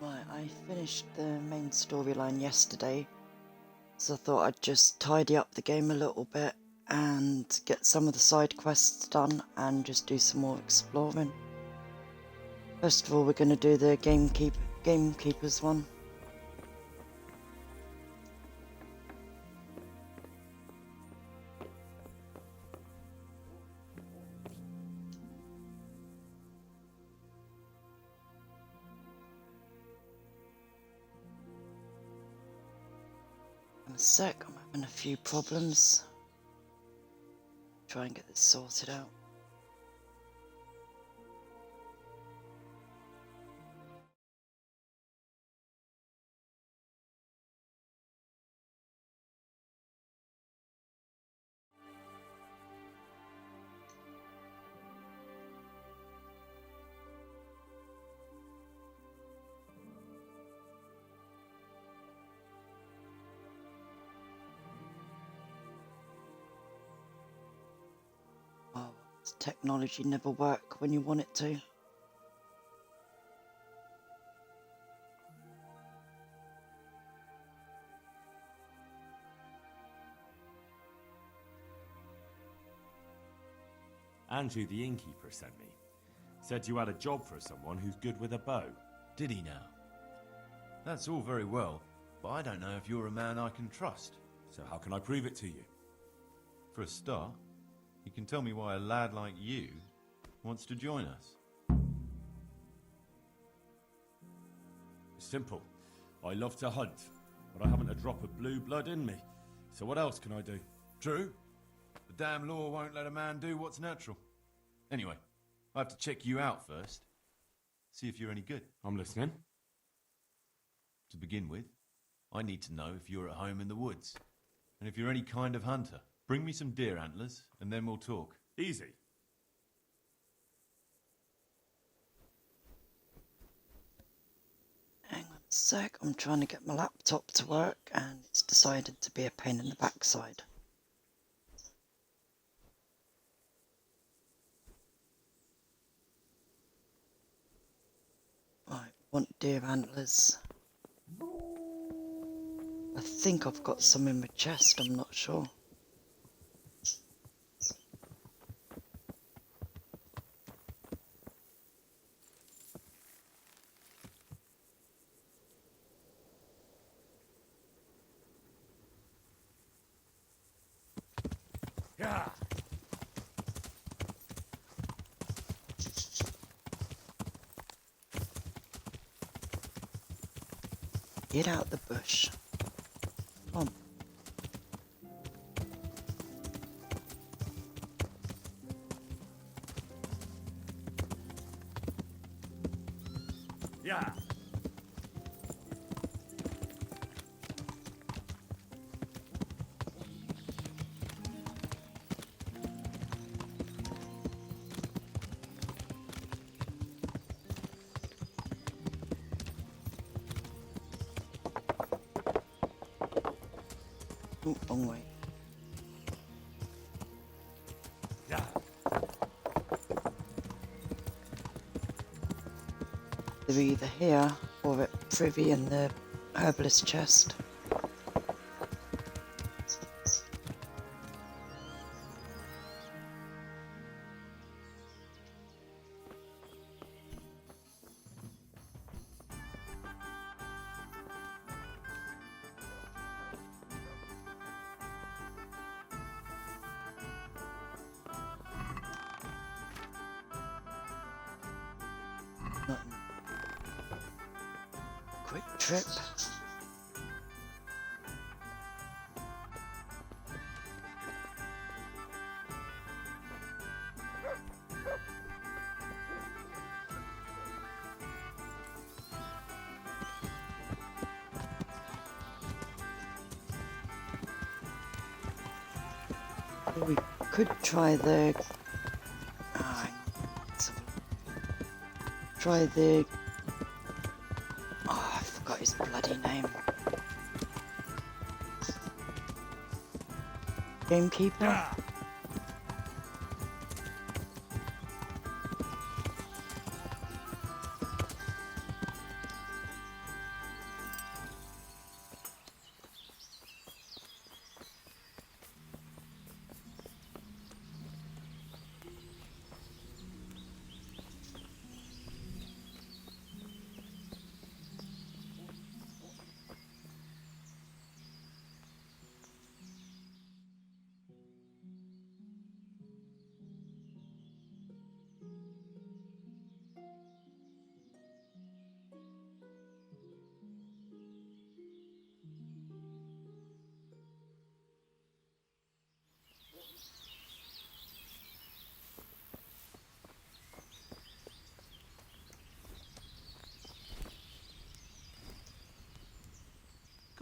Right, I finished the main storyline yesterday, so I thought I'd just tidy up the game a little bit and get some of the side quests done and just do some more exploring. First of all, we're going to do the gamekeeper's one. In a sec, I'm having a few problems. Try and get this sorted out. Oh, does technology never work when you want it to? Andrew, the innkeeper, sent me. Said you had a job for someone who's good with a bow. Did he now? That's all very well, but I don't know if you're a man I can trust. So how can I prove it to you? For a start, you can tell me why a lad like you wants to join us. It's simple. I love to hunt, but I haven't a drop of blue blood in me. So what else can I do? True. The damn law won't let a man do what's natural. Anyway, I have to check you out first. See if you're any good. I'm listening. To begin with, I need to know if you're at home in the woods. And if you're any kind of hunter. Bring me some deer antlers, and then we'll talk. Easy. Hang on a sec, I'm trying to get my laptop to work and it's decided to be a pain in the backside. Right, want deer antlers. I think I've got some in my chest, I'm not sure. Yeah. Get out the bush. Come on. Yeah. Ooh, wrong way. Yeah. They're either here or at Privy in the herbalist chest. Nothing. Quick trip. We could try the... hang on, let's have a look. Try the... Oh, I forgot his bloody name. Gamekeeper? Yeah.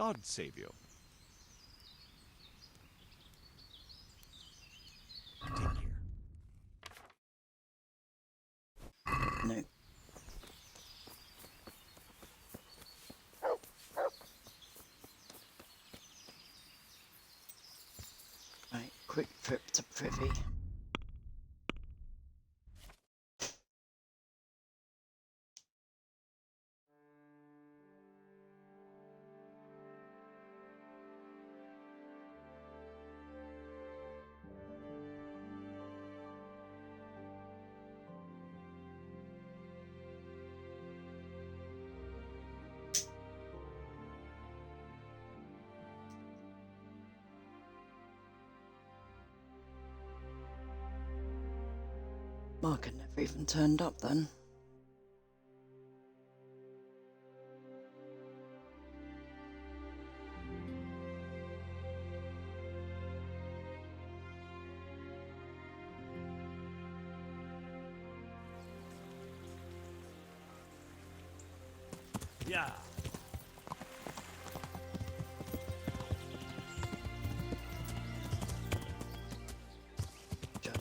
God save you. Take care. No. Right, quick trip to Privy. Mark had never even turned up then. Yeah. Joe.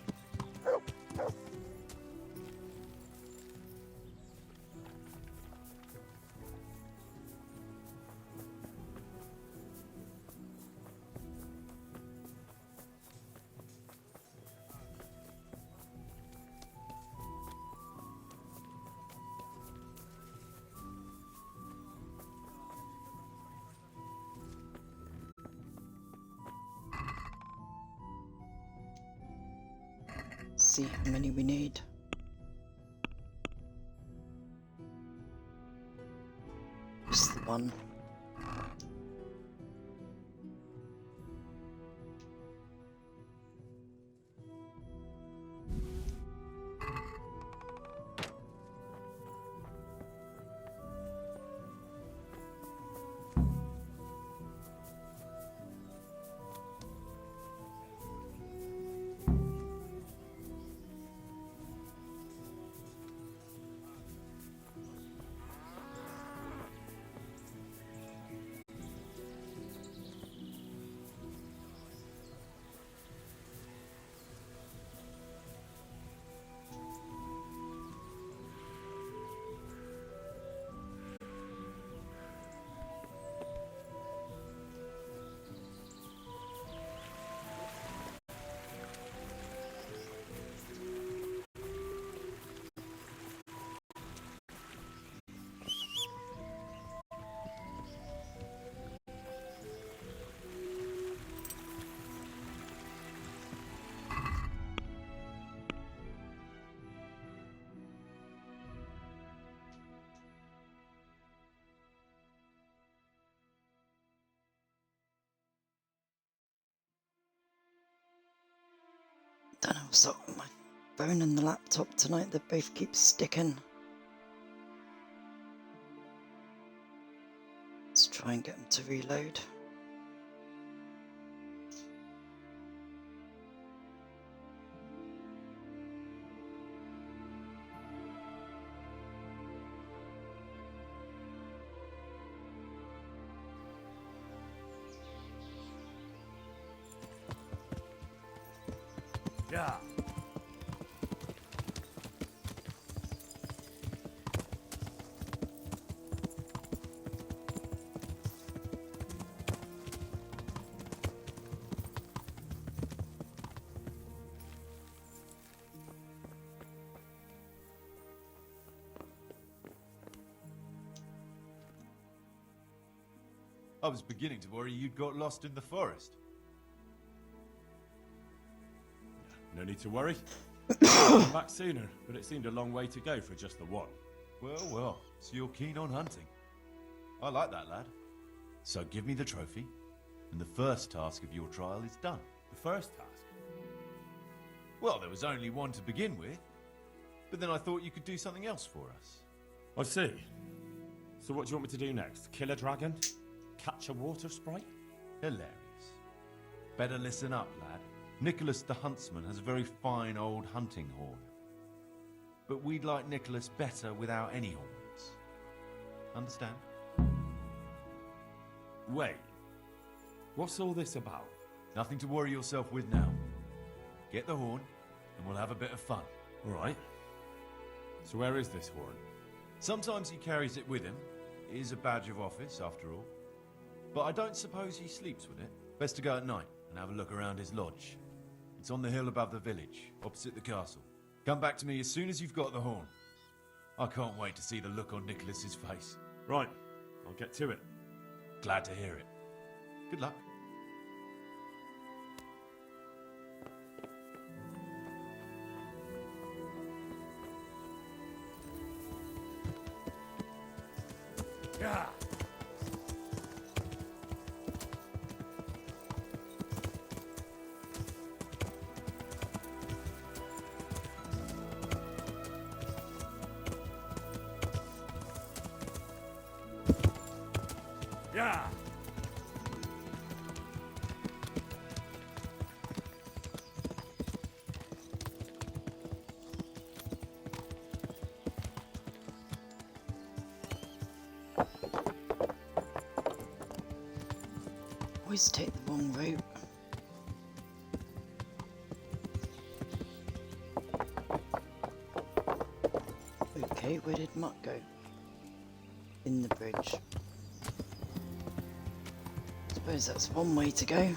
See how many we need. Just the one. Don't know what's up with my phone and the laptop tonight. They both keep sticking. Let's try and get them to reload. Yeah. I was beginning to worry you'd got lost in the forest. No need to worry. Come back sooner, but it seemed a long way to go for just the one. Well, well, so you're keen on hunting. I like that, lad. So give me the trophy, and the first task of your trial is done. The first task? Well, there was only one to begin with, but then I thought you could do something else for us. I see. So what do you want me to do next? Kill a dragon? Catch a water sprite? Hilarious. Better listen up, lad. Nicholas the Huntsman has a very fine old hunting horn. But we'd like Nicholas better without any horns. Understand? Wait. What's all this about? Nothing to worry yourself with now. Get the horn, and we'll have a bit of fun. Alright. So where is this horn? Sometimes he carries it with him. It is a badge of office, after all. But I don't suppose he sleeps with it. Best to go at night and have a look around his lodge. It's on the hill above the village, opposite the castle. Come back to me as soon as you've got the horn. I can't wait to see the look on Nicholas's face. Right. I'll get to it. Glad to hear it. Good luck. Yeah. Yeah. Always take the wrong route. Okay, where did Mutt go? In the bridge. Suppose that's one way to go.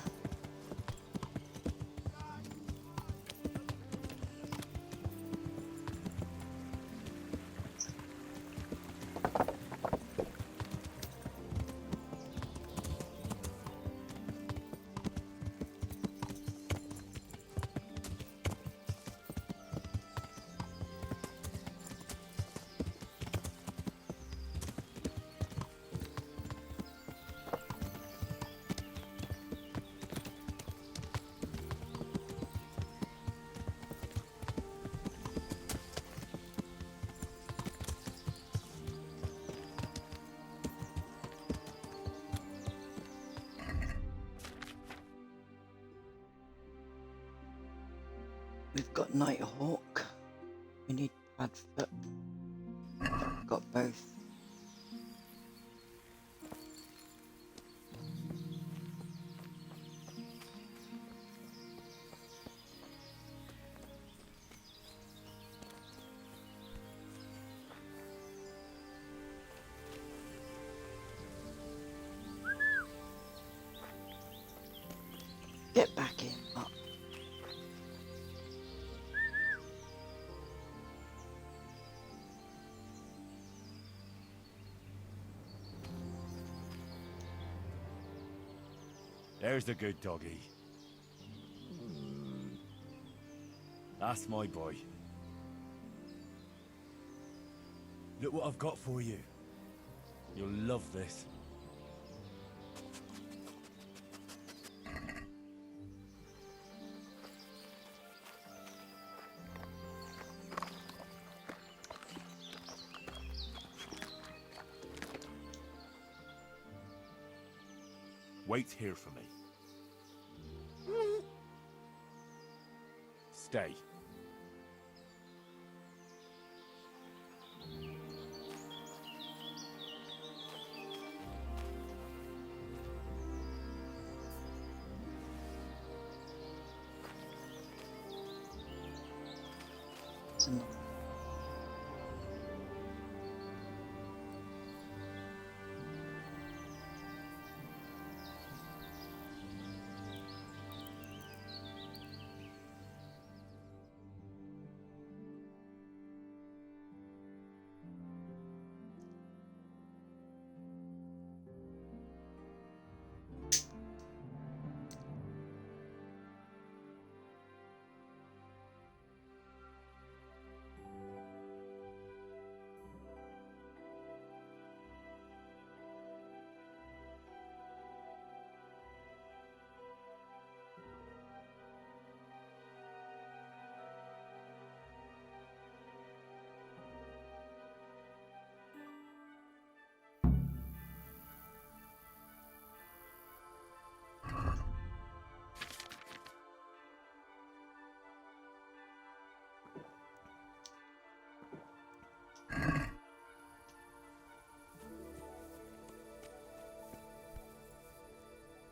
We've got Nighthawk. We need Padfoot. Got both. Get back in, Mutt. There's the good doggy. That's my boy. Look what I've got for you. You'll love this. Wait here for me. Stay. It's enough.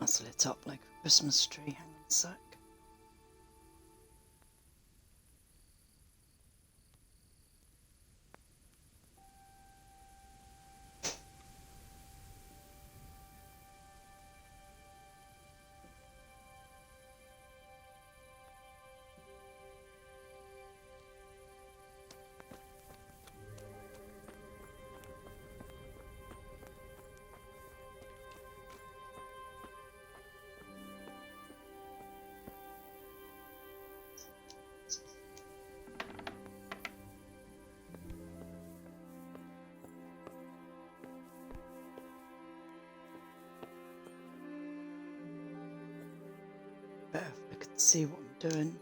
That's lit up like a Christmas tree. Hang on a sec. Better if I could see what I'm doing.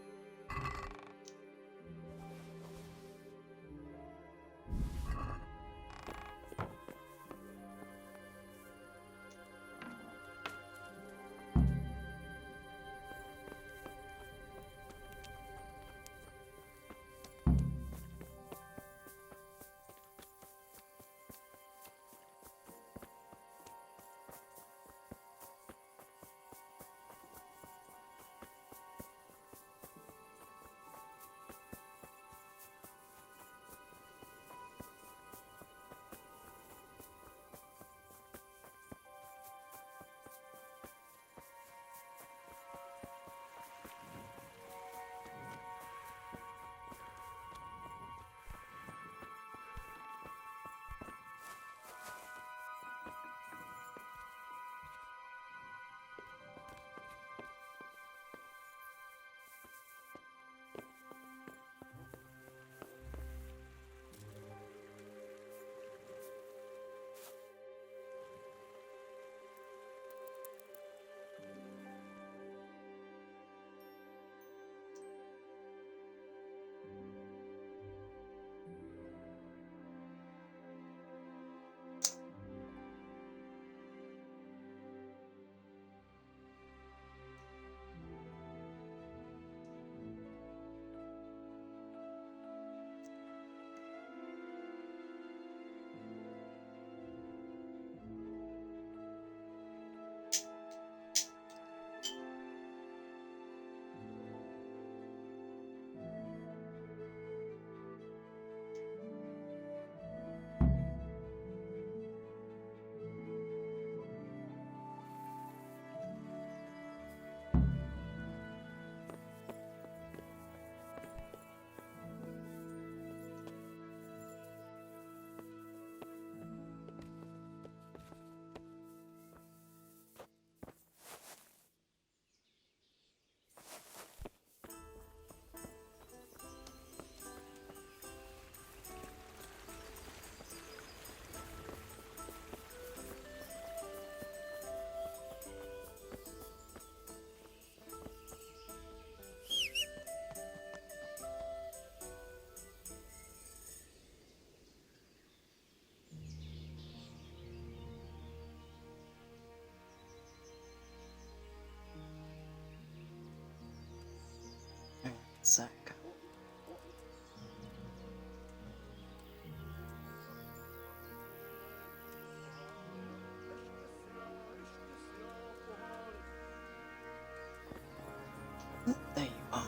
Hang on a sec. There you are.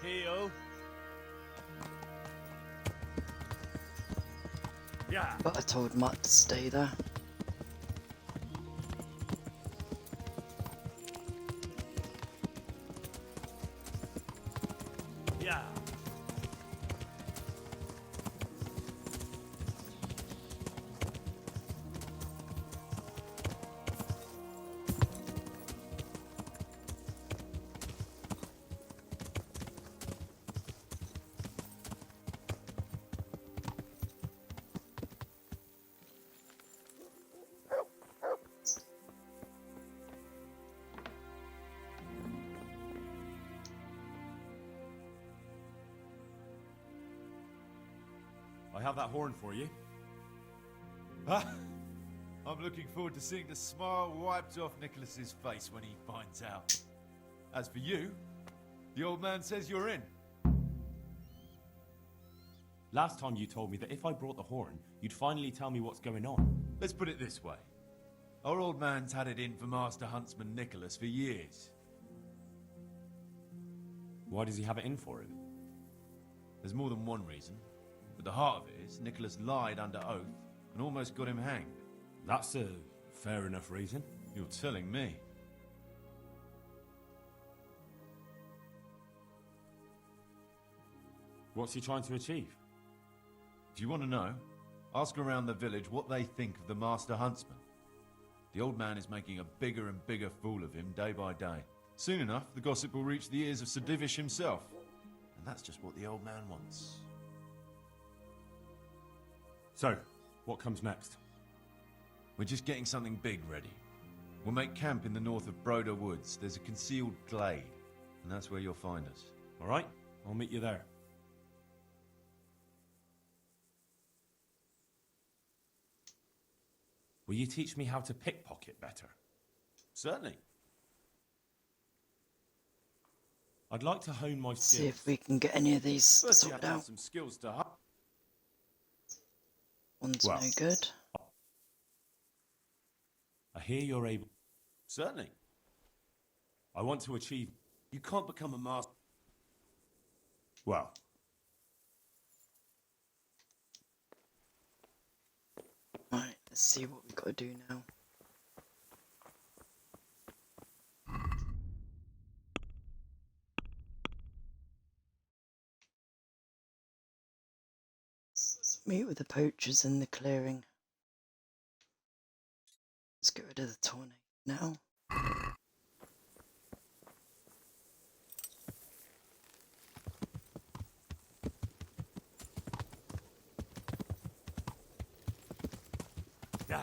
Heel. Yeah. But I told Mutt to stay there. Yeah. I have that horn for you. Huh? I'm looking forward to seeing the smile wiped off Nicholas's face when he finds out. As for you, the old man says you're in. Last time you told me that if I brought the horn, you'd finally tell me what's going on. Let's put it this way. Our old man's had it in for Master Huntsman Nicholas for years. Why does he have it in for him? There's more than one reason. But the heart of it is, Nicholas lied under oath and almost got him hanged. That's a fair enough reason. You're telling me. What's he trying to achieve? If you want to know, ask around the village what they think of the Master Huntsman. The old man is making a bigger and bigger fool of him day by day. Soon enough, the gossip will reach the ears of Sir Divish himself. And that's just what the old man wants. So, what comes next? We're just getting something big ready. We'll make camp in the north of Broder Woods. There's a concealed glade, and that's where you'll find us. All right, I'll meet you there. Will you teach me how to pickpocket better? Certainly. I'd like to hone my skills. See if we can get any of these First, you have sorted to have out. some skills to hunt. One's Well. no good. I hear you're able... Certainly. I want to achieve... You can't become a master. Well, Right, let's see what we've got to do now. Let's meet with the poachers in the clearing. Let's get rid of the tornado now. yeah.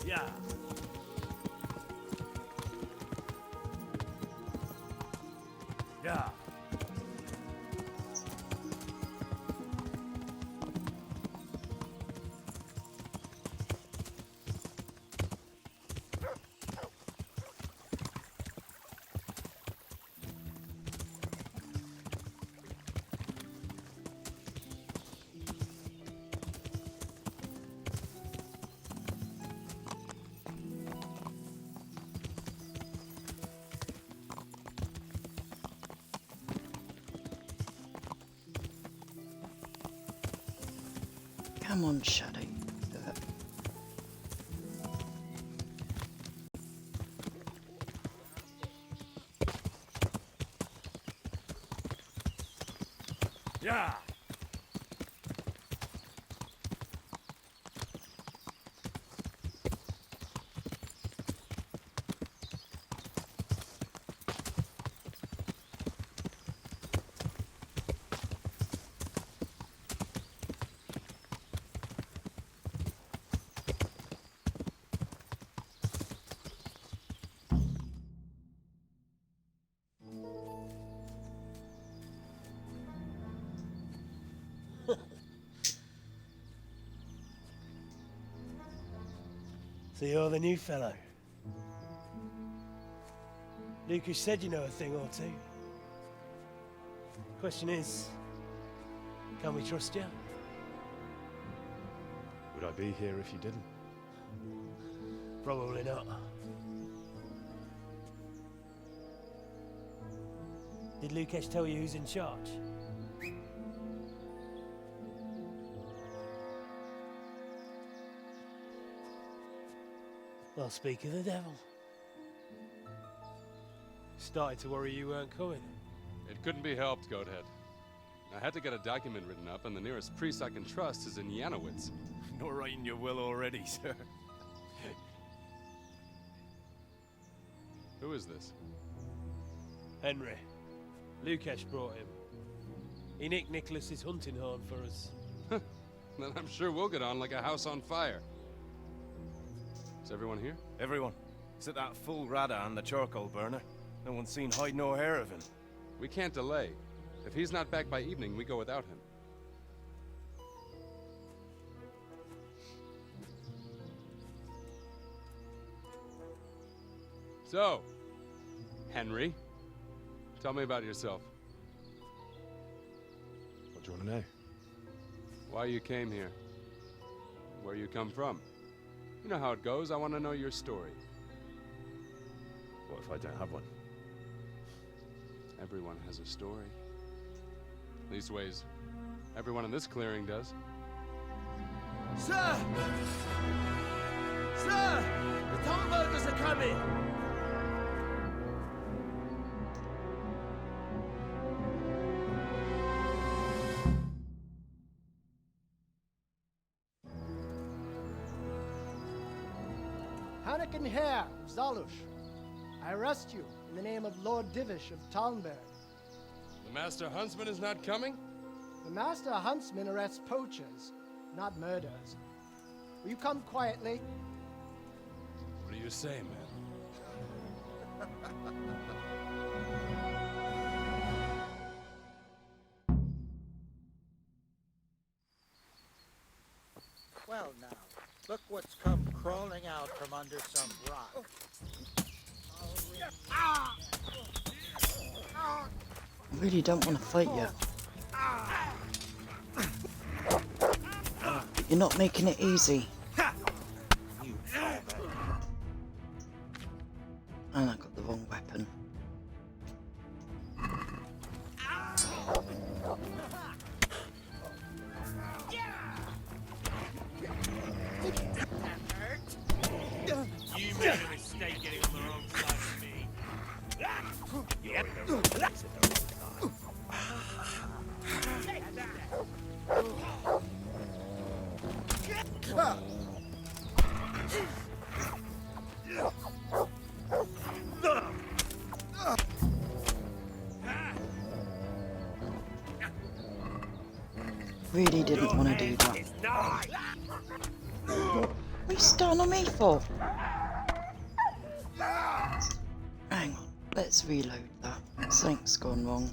Yeah. Yeah. Come on, Shadow. Do it. Yeah. So you're the new fellow. Lucas said you know a thing or two. Question is, can we trust you? Would I be here if you didn't? Probably not. Did Lucas tell you who's in charge? Well, speak of the devil. Started to worry you weren't coming. It couldn't be helped, Goathead. I had to get a document written up, and the nearest priest I can trust is in Yanowitz. Not writing your will already, sir. Who is this? Henry. Lucas brought him. He nicked Nicholas's hunting horn for us. Then I'm sure we'll get on like a house on fire. Is everyone here? Everyone, except that fool Rada and the charcoal burner. No one's seen hide nor hair of him. We can't delay. If he's not back by evening, we go without him. So, Henry, tell me about yourself. What do you want to know? Why you came here. Where you come from. You know how it goes. I want to know your story. What if I don't have one? Everyone has a story. Leastways, everyone in this clearing does. Sir! Sir! The Tomburgers are coming! Hannikin here, of Zalush. I arrest you in the name of Lord Divish of Talmberg. The Master Huntsman is not coming? The Master Huntsman arrests poachers, not murderers. Will you come quietly? What do you say, man? Well now, look what's come crawling out from under some rock. I really don't want to fight you. You're not making it easy. And I got the wrong weapon. You made a mistake getting on the wrong side of me. You're in the wrong place at the wrong time. Really didn't want to do that. What are you starting on me for? Hang on, let's reload that. Something's gone wrong.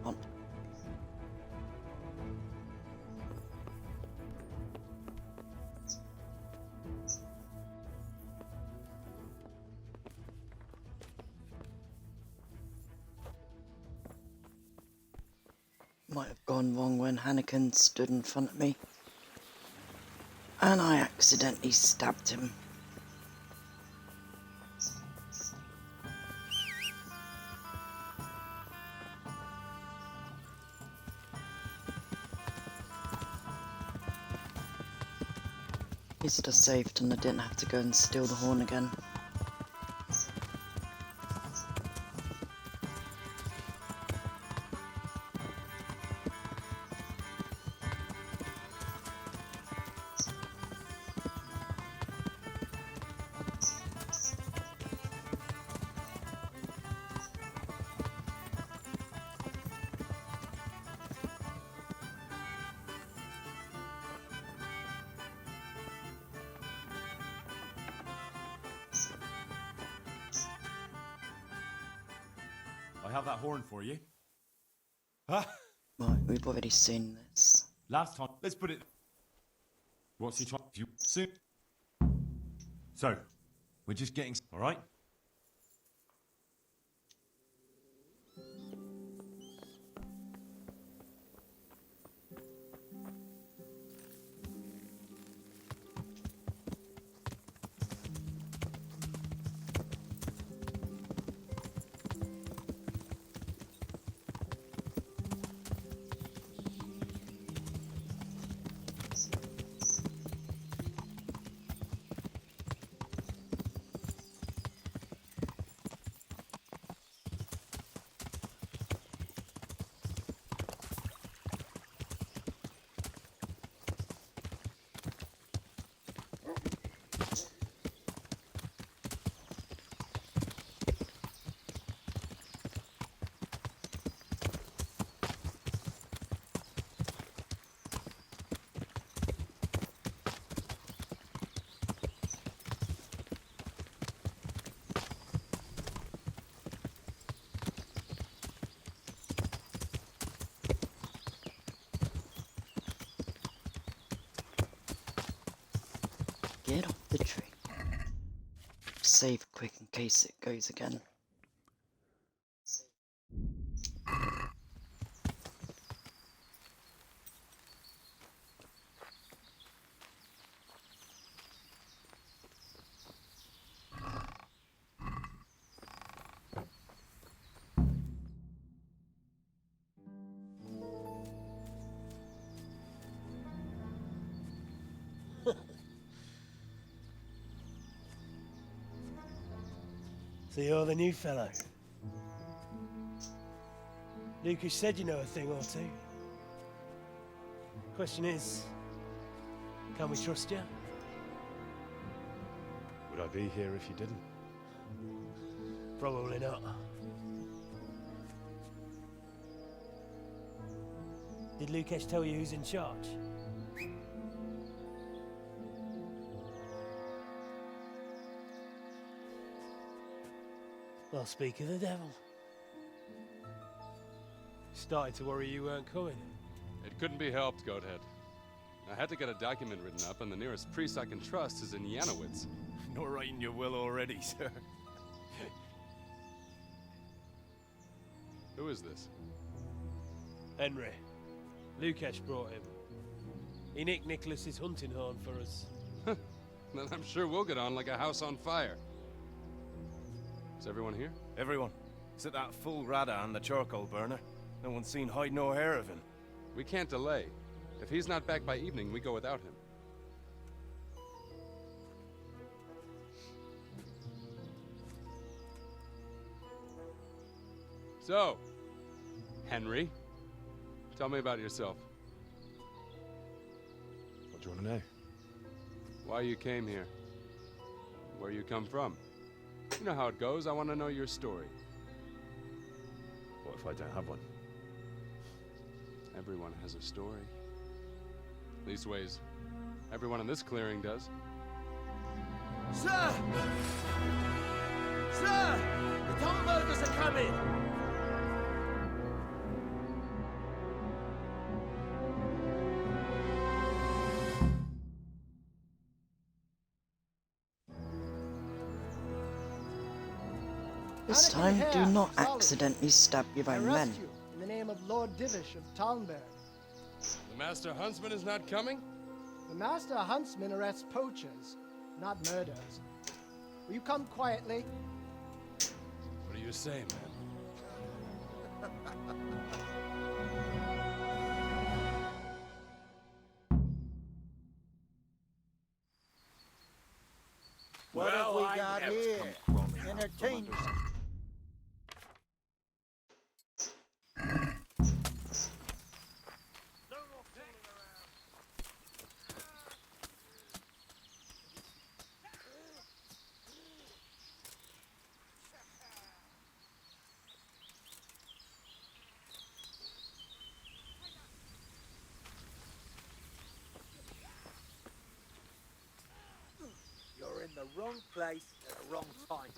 On. Might have gone wrong when Hannikin stood in front of me. And I accidentally stabbed him. At least I saved and I didn't have to go and steal the horn again. I have that horn for you. Huh? Right, we've already seen this. Last time, let's put it. What's he trying to soon? So, we're just getting. All right? Get off the tree. Save quick in case it goes again. So you're the new fellow. Lucas said you know a thing or two. Question is, can we trust you? Would I be here if you didn't? Probably not. Did Lucas tell you who's in charge? Well, speak of the devil. Started to worry you weren't coming. It couldn't be helped, Goathead. I had to get a document written up, and the nearest priest I can trust is in Yanowitz. Not writing your will already, sir. Who is this? Henry. Lucas brought him. He nicked Nicholas's hunting horn for us. Then I'm sure we'll get on like a house on fire. Is everyone here? Everyone. Except that fool Rada the charcoal burner. No one's seen hide nor hair of him. We can't delay. If he's not back by evening, we go without him. So, Henry, tell me about yourself. What do you want to know? Why you came here. Where you come from. You know how it goes. I want to know your story. What if I don't have one? Everyone has a story. Leastways, everyone in this clearing does. Sir! Sir! The Tomburgers are coming! This time, do not accidentally stab your own men. Arrest you in the name of Lord Divish of Talmberg. The Master Huntsman is not coming? The Master Huntsman arrests poachers, not murderers. Will you come quietly? What do you say, man? What have we got here? Entertainment. You're in the wrong place at the wrong time.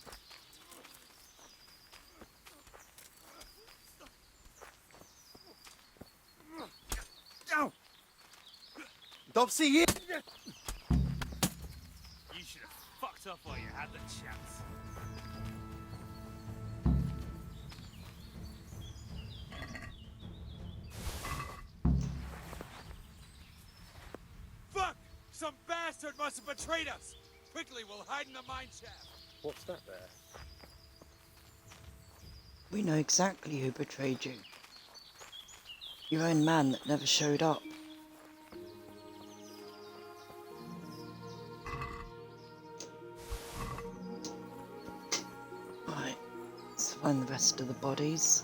Dopsy, you! You should have fucked off while you had the chance. Fuck! Some bastard must have betrayed us! Quickly, we'll hide in the mine shaft. What's that there? We know exactly who betrayed you. Your own man that never showed up. Right, let's find the rest of the bodies.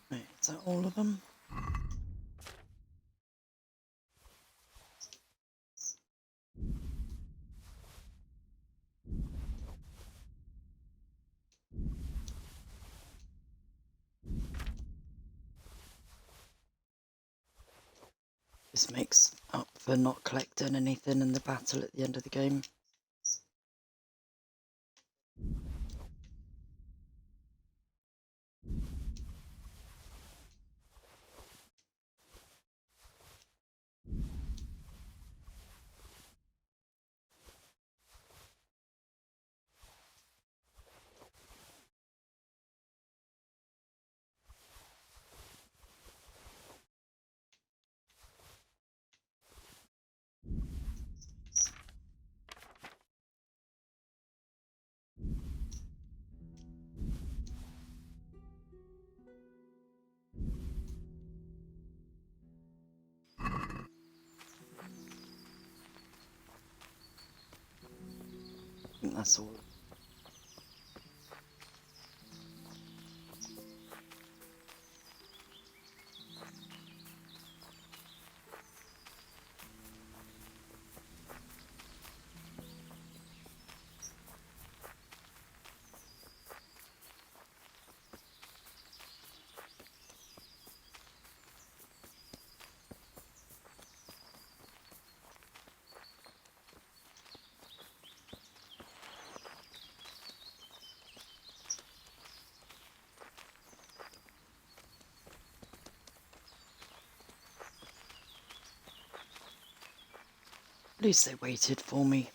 Right, is that all of them? This makes up for not collecting anything in the battle at the end of the game. I think that's all. At least they waited for me.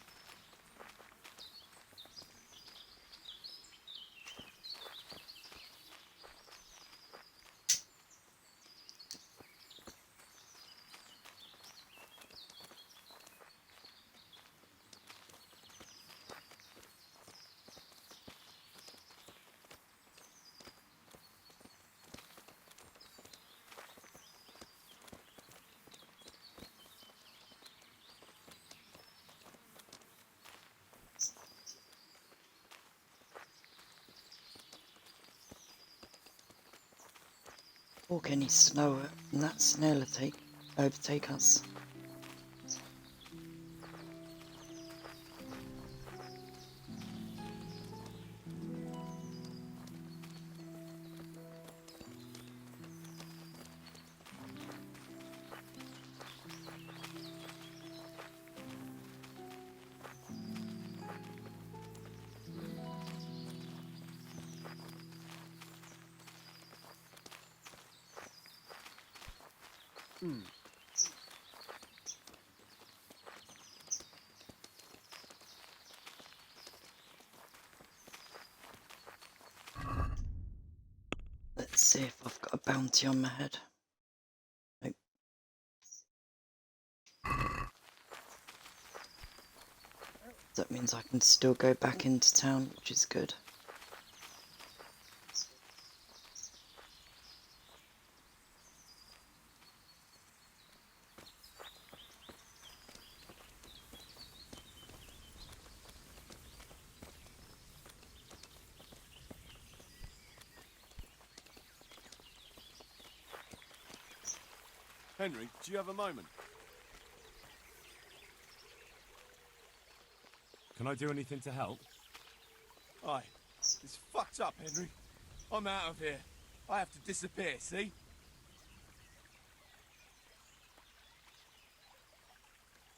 Walk any slower and that snail will overtake us. Let's see if I've got a bounty on my head. Nope. That means I can still go back into town, which is good. Henry, do you have a moment? Can I do anything to help? Aye. It's fucked up, Henry. I'm out of here. I have to disappear, see?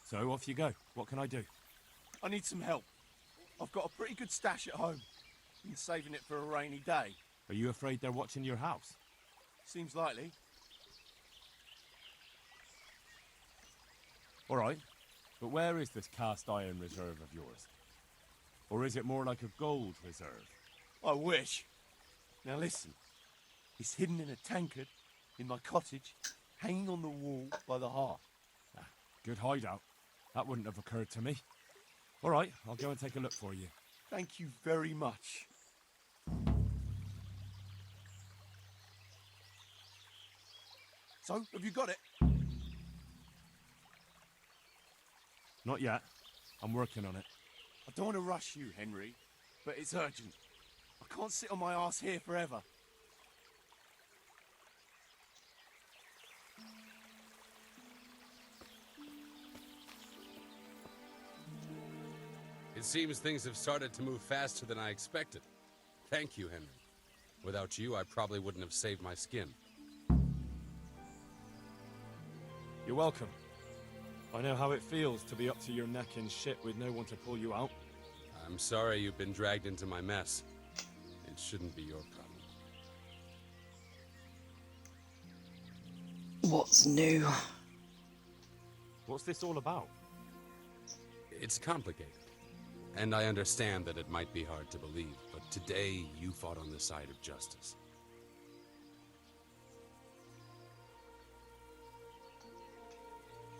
So off you go. What can I do? I need some help. I've got a pretty good stash at home. Been saving it for a rainy day. Are you afraid they're watching your house? Seems likely. All right, but where is this cast iron reserve of yours? Or is it more like a gold reserve? I wish. Now listen. It's hidden in a tankard in my cottage, hanging on the wall by the hearth. Ah, good hideout. That wouldn't have occurred to me. All right, I'll go and take a look for you. Thank you very much. So, have you got it? Not yet. I'm working on it. I don't want to rush you, Henry, but it's urgent. I can't sit on my ass here forever. It seems things have started to move faster than I expected. Thank you, Henry. Without you, I probably wouldn't have saved my skin. You're welcome. I know how it feels to be up to your neck in shit with no one to pull you out. I'm sorry you've been dragged into my mess. It shouldn't be your problem. What's new? What's this all about? It's complicated. And I understand that it might be hard to believe, but today you fought on the side of justice.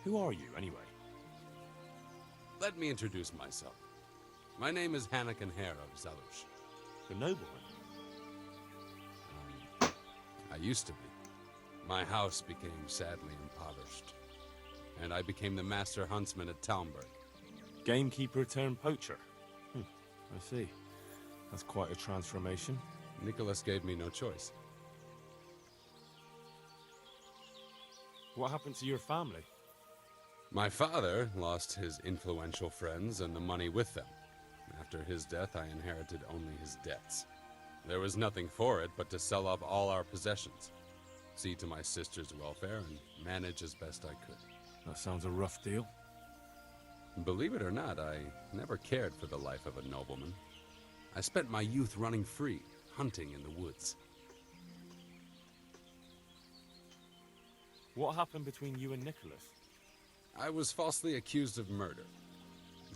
Who are you, anyway? Let me introduce myself. My name is Hanakin Hare of Zalush. The nobleman? I used to be. My house became sadly impoverished, and I became the master huntsman at Talmberg. Gamekeeper turned poacher. I see. That's quite a transformation. Nicholas gave me no choice. What happened to your family? My father lost his influential friends and the money with them. After his death, I inherited only his debts. There was nothing for it but to sell off all our possessions, see to my sister's welfare, and manage as best I could. That sounds a rough deal. Believe it or not, I never cared for the life of a nobleman. I spent my youth running free, hunting in the woods. What happened between you and Nicholas? I was falsely accused of murder.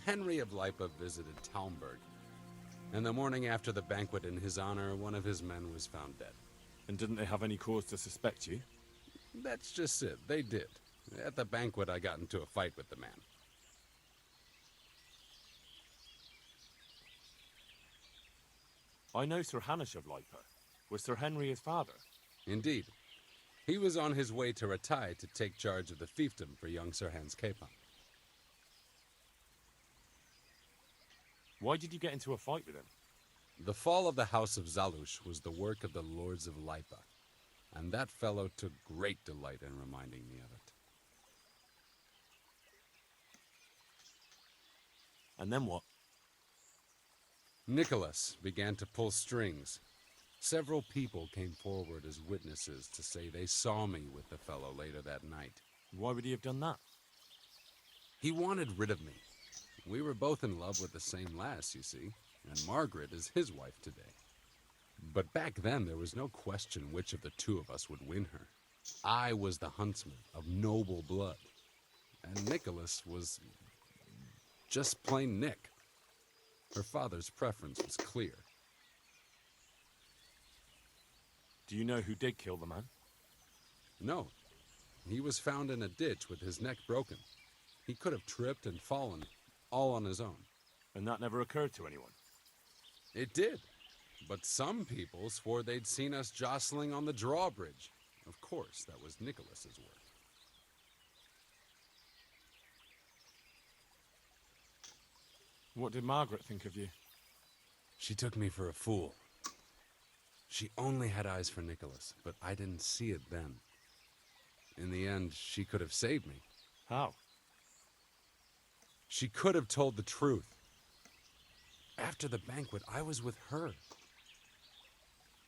Henry of Lipa visited Talmberg, and the morning after the banquet in his honor, one of his men was found dead. And didn't they have any cause to suspect you? That's just it, they did. At the banquet, I got into a fight with the man. I know Sir Hanish of Lipa. Was Sir Henry his father? Indeed. He was on his way to Rattay to take charge of the fiefdom for young Sir Hans Capon. Why did you get into a fight with him? The fall of the House of Zalush was the work of the Lords of Lipa, and that fellow took great delight in reminding me of it. And then what? Nicholas began to pull strings. Several people came forward as witnesses to say they saw me with the fellow later that night. Why would he have done that? He wanted rid of me. We were both in love with the same lass, you see, and Margaret is his wife today. But back then, there was no question which of the two of us would win her. I was the huntsman of noble blood, and Nicholas was just plain Nick. Her father's preference was clear. Do you know who did kill the man? No. He was found in a ditch with his neck broken. He could have tripped and fallen, all on his own. And that never occurred to anyone? It did. But some people swore they'd seen us jostling on the drawbridge. Of course, that was Nicholas's work. What did Margaret think of you? She took me for a fool. She only had eyes for Nicholas, but I didn't see it then. In the end, she could have saved me. How? She could have told the truth. After the banquet, I was with her.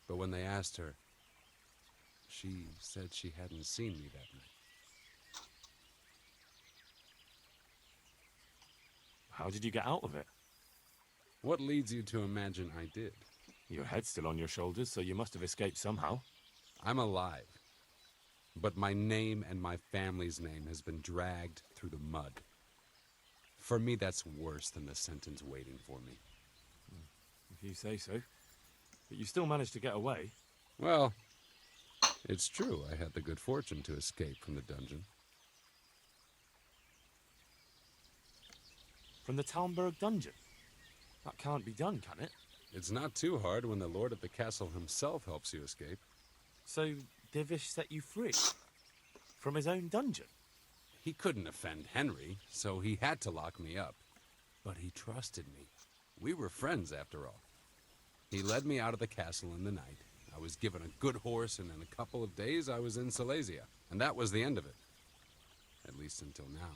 But when they asked her, she said she hadn't seen me that night. How did you get out of it? What leads you to imagine I did? Your head's still on your shoulders, so you must have escaped somehow. I'm alive. But my name and my family's name has been dragged through the mud. For me, that's worse than the sentence waiting for me. If you say so. But you still managed to get away. Well, it's true. I had the good fortune to escape from the dungeon. From the Talmberg dungeon? That can't be done, can it? It's not too hard when the lord of the castle himself helps you escape. So, Divish set you free? From his own dungeon? He couldn't offend Henry, so he had to lock me up. But he trusted me. We were friends, after all. He led me out of the castle in the night. I was given a good horse, and in a couple of days I was in Silesia. And that was the end of it. At least until now.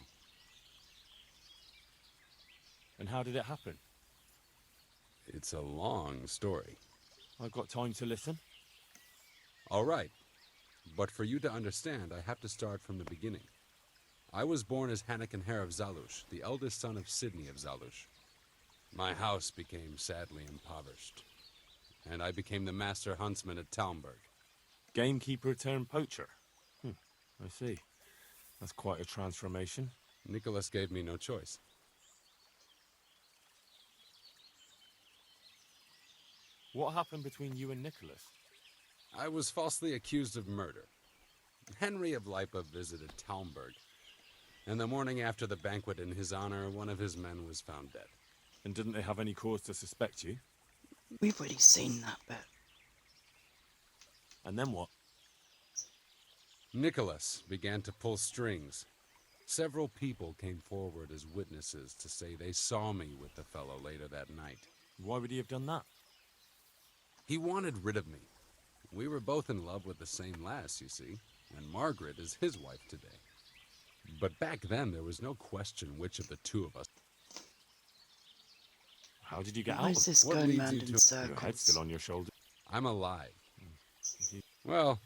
And how did it happen? It's a long story. I've got time to listen. All right. But for you to understand, I have to start from the beginning. I was born as Hannikin Hare of Zalush, the eldest son of Sidney of Zalush. My house became sadly impoverished, and I became the master huntsman at Talmberg. Gamekeeper turned poacher. I see. That's quite a transformation. Nicholas gave me no choice. What happened between you and Nicholas? I was falsely accused of murder. Henry of Lipa visited Talmberg, and the morning after the banquet in his honor, one of his men was found dead. And didn't they have any cause to suspect you? We've already seen that bit. And then what? Nicholas began to pull strings. Several people came forward as witnesses to say they saw me with the fellow later that night. Why would he have done that? He wanted rid of me. We were both in love with the same lass, you see, and Margaret is his wife today. But back then, there was no question which of the two of us. How did you get Why out? is this What going leads round you in to- Your circles? head's still on your shoulder. I'm alive. Well,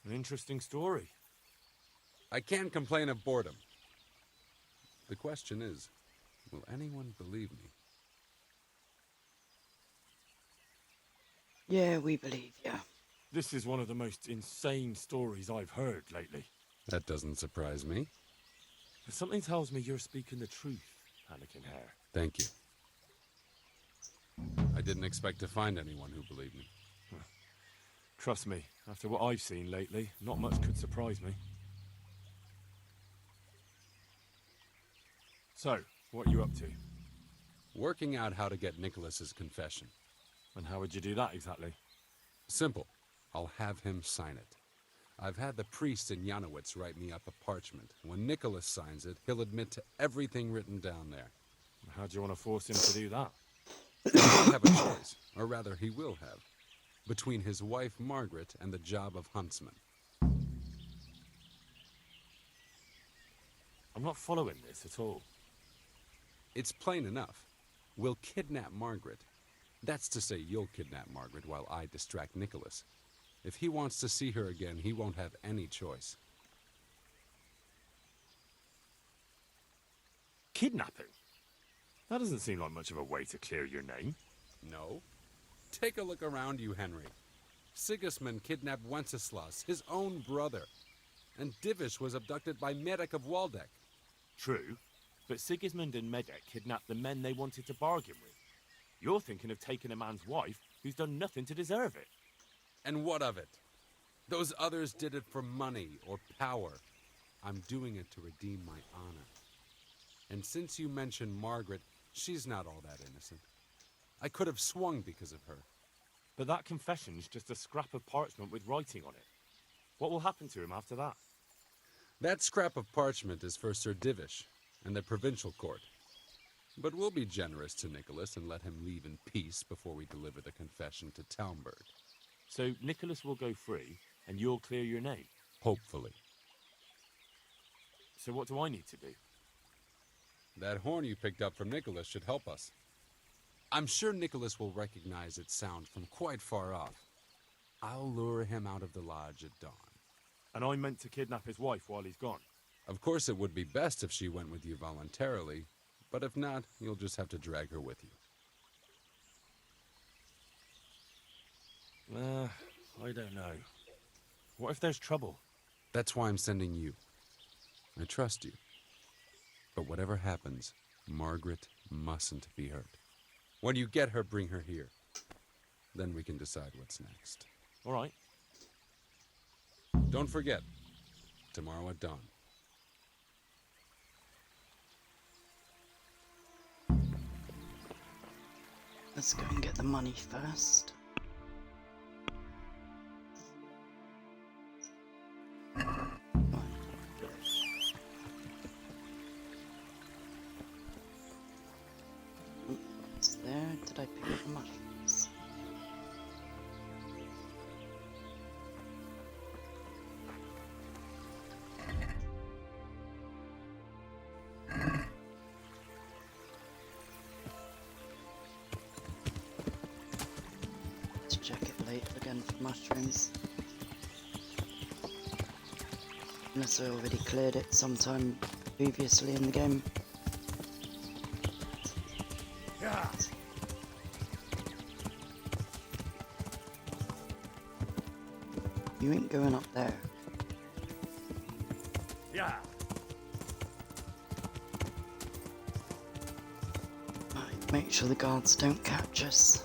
An interesting story. I can't complain of boredom. The question is, will anyone believe me? Yeah, we believe you. This is one of the most insane stories I've heard lately. That doesn't surprise me. But something tells me you're speaking the truth, Hannikin Hare. Thank you. I didn't expect to find anyone who believed me. Trust me, after what I've seen lately, not much could surprise me. So, what are you up to? Working out how to get Nicholas's confession. And how would you do that exactly? Simple. I'll have him sign it. I've had the priest in Janowitz write me up a parchment. When Nicholas signs it, he'll admit to everything written down there. How do you want to force him to do that? He won't have a choice, or rather he will have, between his wife Margaret and the job of huntsman. I'm not following this at all. It's plain enough. We'll kidnap Margaret. That's to say, you'll kidnap Margaret while I distract Nicholas. If he wants to see her again, he won't have any choice. Kidnapping? That doesn't seem like much of a way to clear your name. No? Take a look around you, Henry. Sigismund kidnapped Wenceslas, his own brother. And Divish was abducted by Medek of Waldeck. True, but Sigismund and Medek kidnapped the men they wanted to bargain with. You're thinking of taking a man's wife who's done nothing to deserve it. And what of it? Those others did it for money or power. I'm doing it to redeem my honor. And since you mentioned Margaret, she's not all that innocent. I could have swung because of her. But that confession's just a scrap of parchment with writing on it. What will happen to him after that? That scrap of parchment is for Sir Divish and the provincial court. But we'll be generous to Nicholas and let him leave in peace before we deliver the confession to Talmberg. So Nicholas will go free, and you'll clear your name? Hopefully. So what do I need to do? That horn you picked up from Nicholas should help us. I'm sure Nicholas will recognize its sound from quite far off. I'll lure him out of the lodge at dawn. And I'm meant to kidnap his wife while he's gone? Of course, it would be best if she went with you voluntarily, but if not, you'll just have to drag her with you. I don't know. What if there's trouble? That's why I'm sending you. I trust you. But whatever happens, Margaret mustn't be hurt. When you get her, bring her here. Then we can decide what's next. All right. Don't forget, tomorrow at dawn. Let's go and get the money first. It's there. Did I pick up the mushrooms? Let's check it later again for mushrooms. unless I already cleared it sometime previously in the game. Yeah. You ain't going up there. Yeah. Right, make sure the guards don't catch us.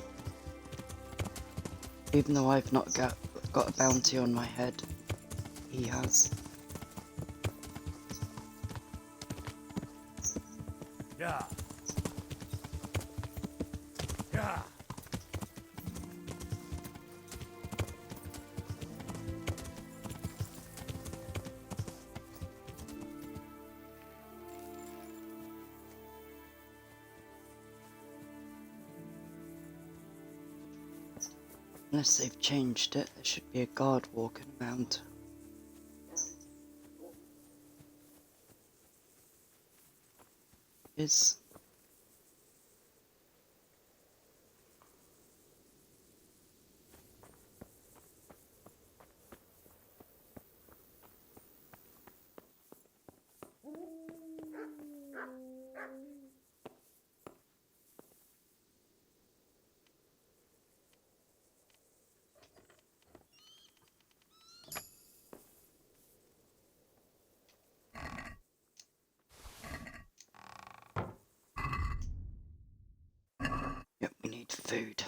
Even though I've not got a bounty on my head, he has. Yeah. Yeah. Unless they've changed it, there should be a guard walking around. Is yep, we need food.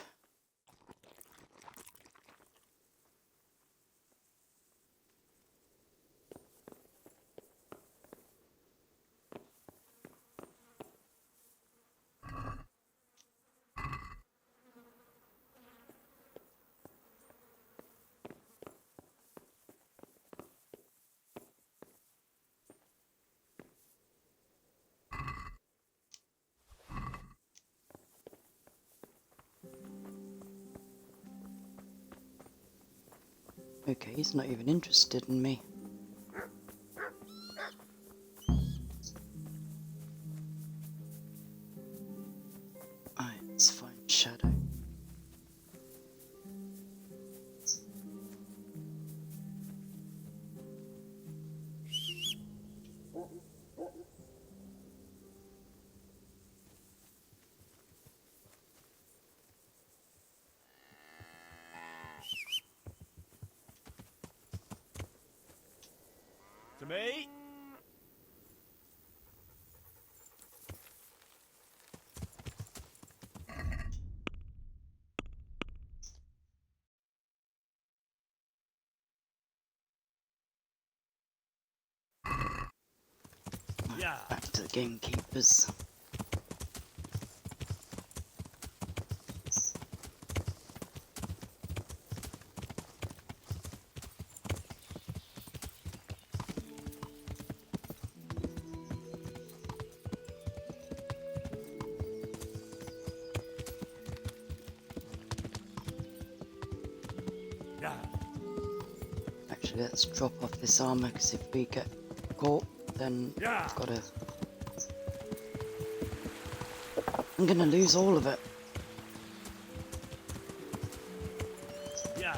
Okay, he's not even interested in me. Alright, let's find Shadow. To me? Yeah. Back to the gamekeepers. Yeah. Actually, let's drop off this armor, because if we get caught, then Yeah. I've gotta... I'm gonna lose all of it. Yeah.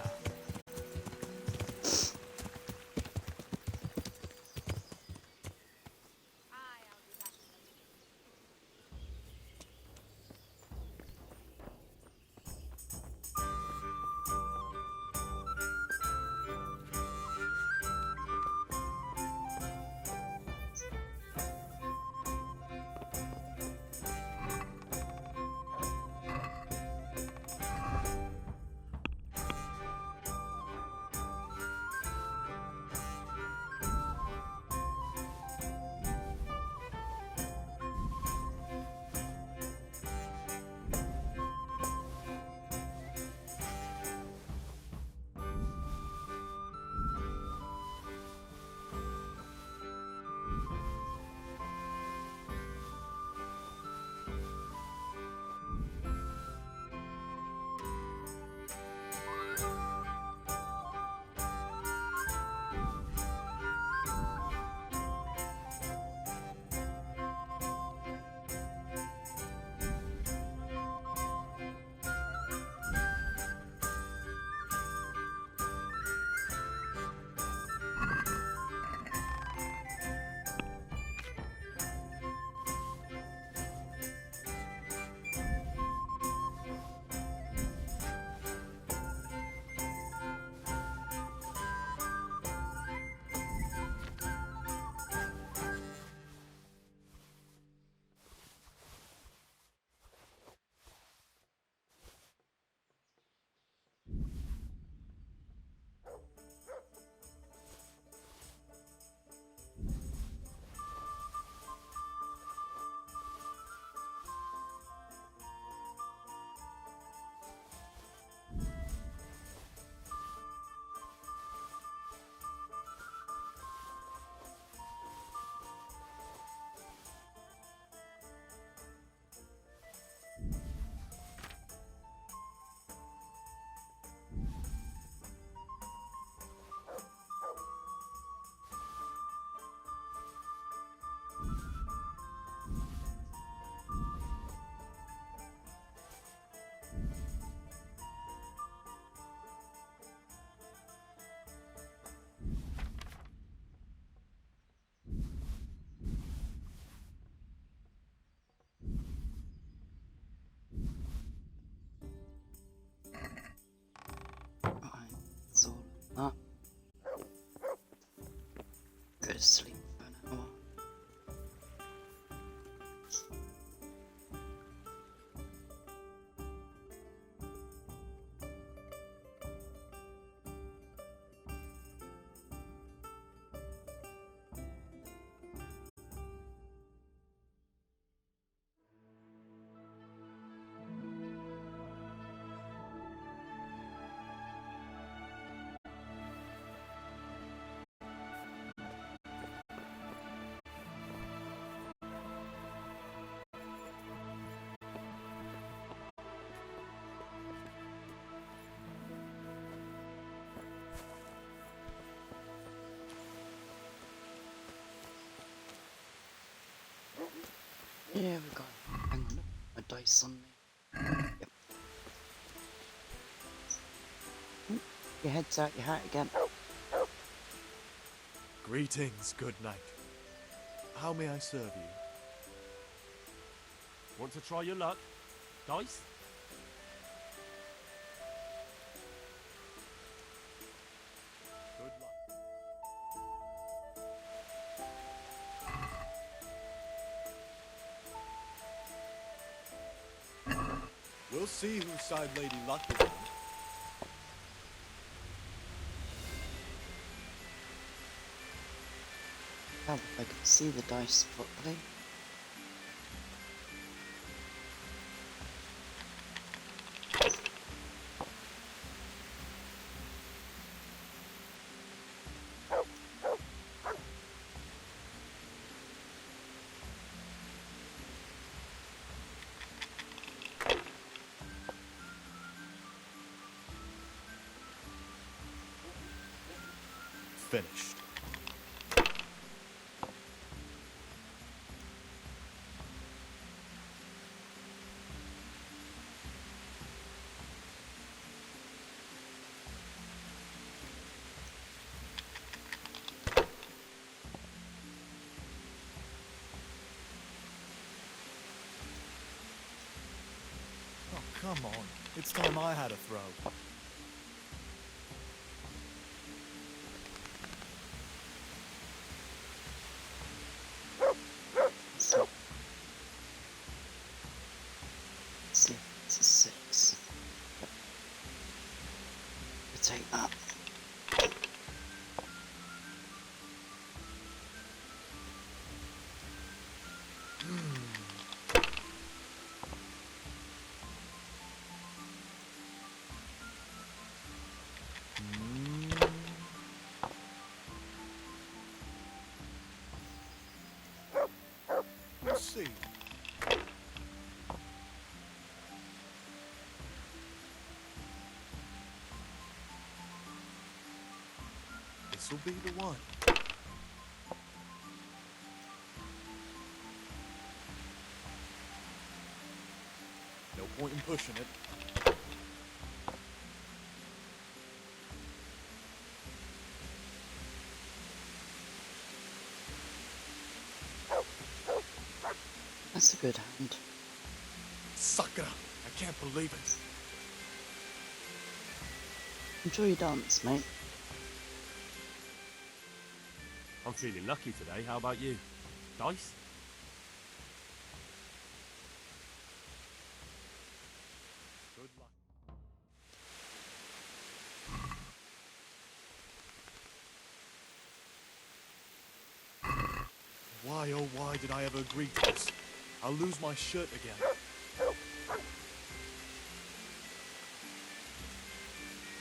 to sleep for an hour. Yeah, we got. Hang on, my dice on me. Yep. Your head's out your hat again. Greetings, good knight. How may I serve you? Want to try your luck? Dice? Good luck. We'll see whose side Lady Luck is on. How if I could see the dice properly. Finished. Oh, come on. It's time I had a throw. So, let's see if it's a 6. Yep. We'll take that. We'll see. This'll be the one. No point in pushing it. That's a good hand. Sucker! I can't believe it. Enjoy your dance, mate. I'm feeling lucky today. How about you? Dice? Good luck. Why, oh why did I ever agree to this? I'll lose my shirt again.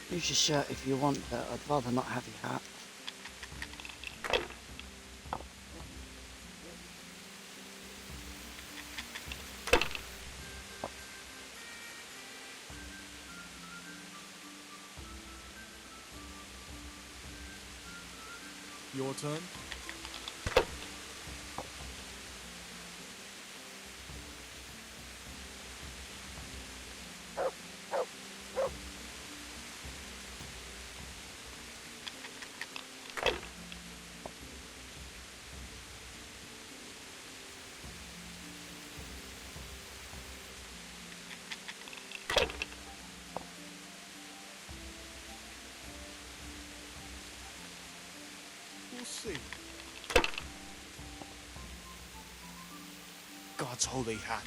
Use your shirt if you want, but I'd rather not have your hat. Your turn. We'll see. God's holy hat.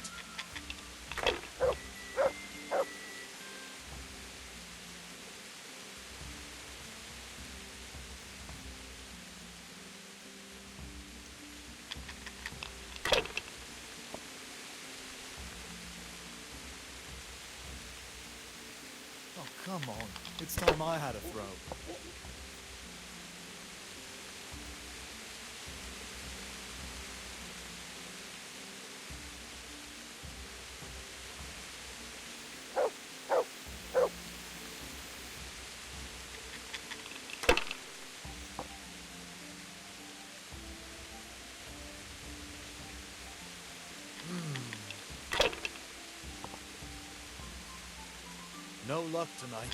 Oh, come on. It's time I had a throw. No luck tonight.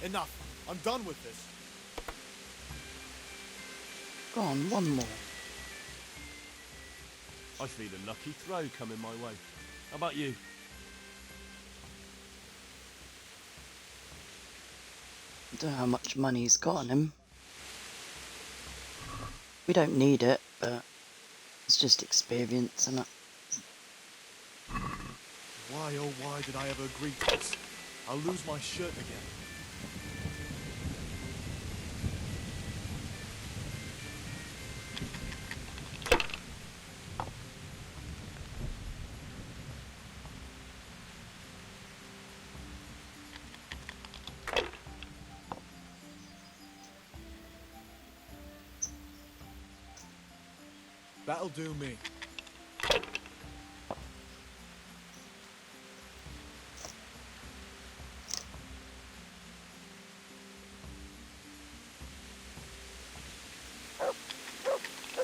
Enough. I'm done with this. Go on, one more. I feel a lucky throw coming my way. How about you? I don't know how much money he's got on him. We don't need it, but it's just experience, isn't it? Why, oh why did I ever agree to this? I'll lose my shirt again. That'll do me.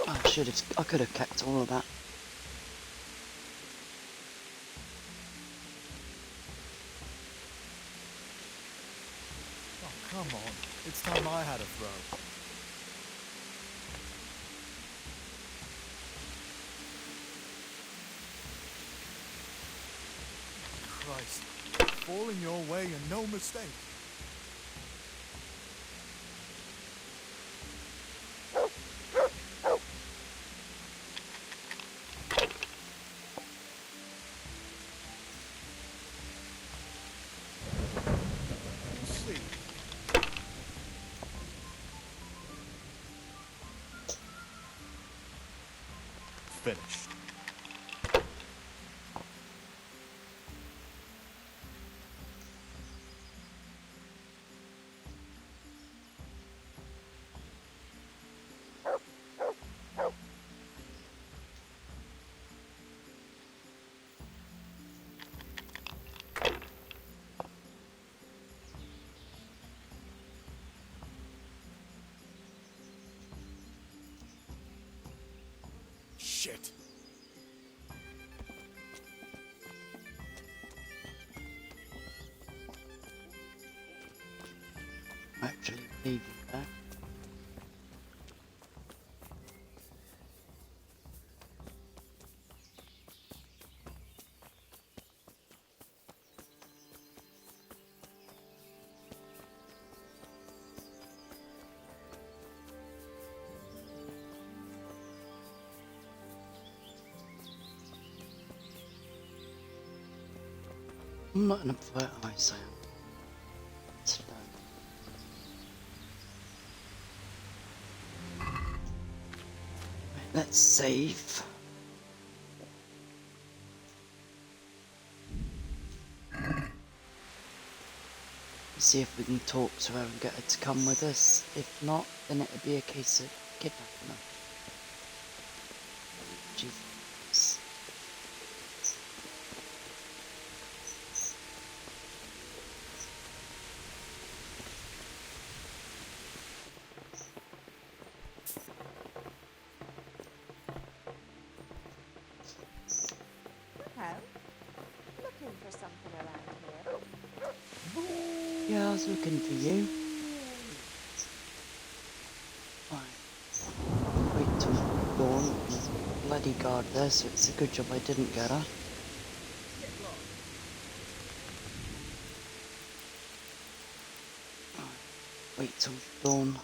I could have kept all of that. Oh, come on. It's time I had a throw. Christ. Falling your way and no mistake. See. Finished. Shit. Actually, leave you there. I'm not in a flirt, I say. Sit down. Right, let's save. See if we can talk to her and get her to come with us. If not, then it'll be a case of kidnapping her. Jesus. Hello? Looking for something around here? Yeah, I was looking for you. Fine. bloody guard there, so it's a good job I didn't get her. Wait till dawn.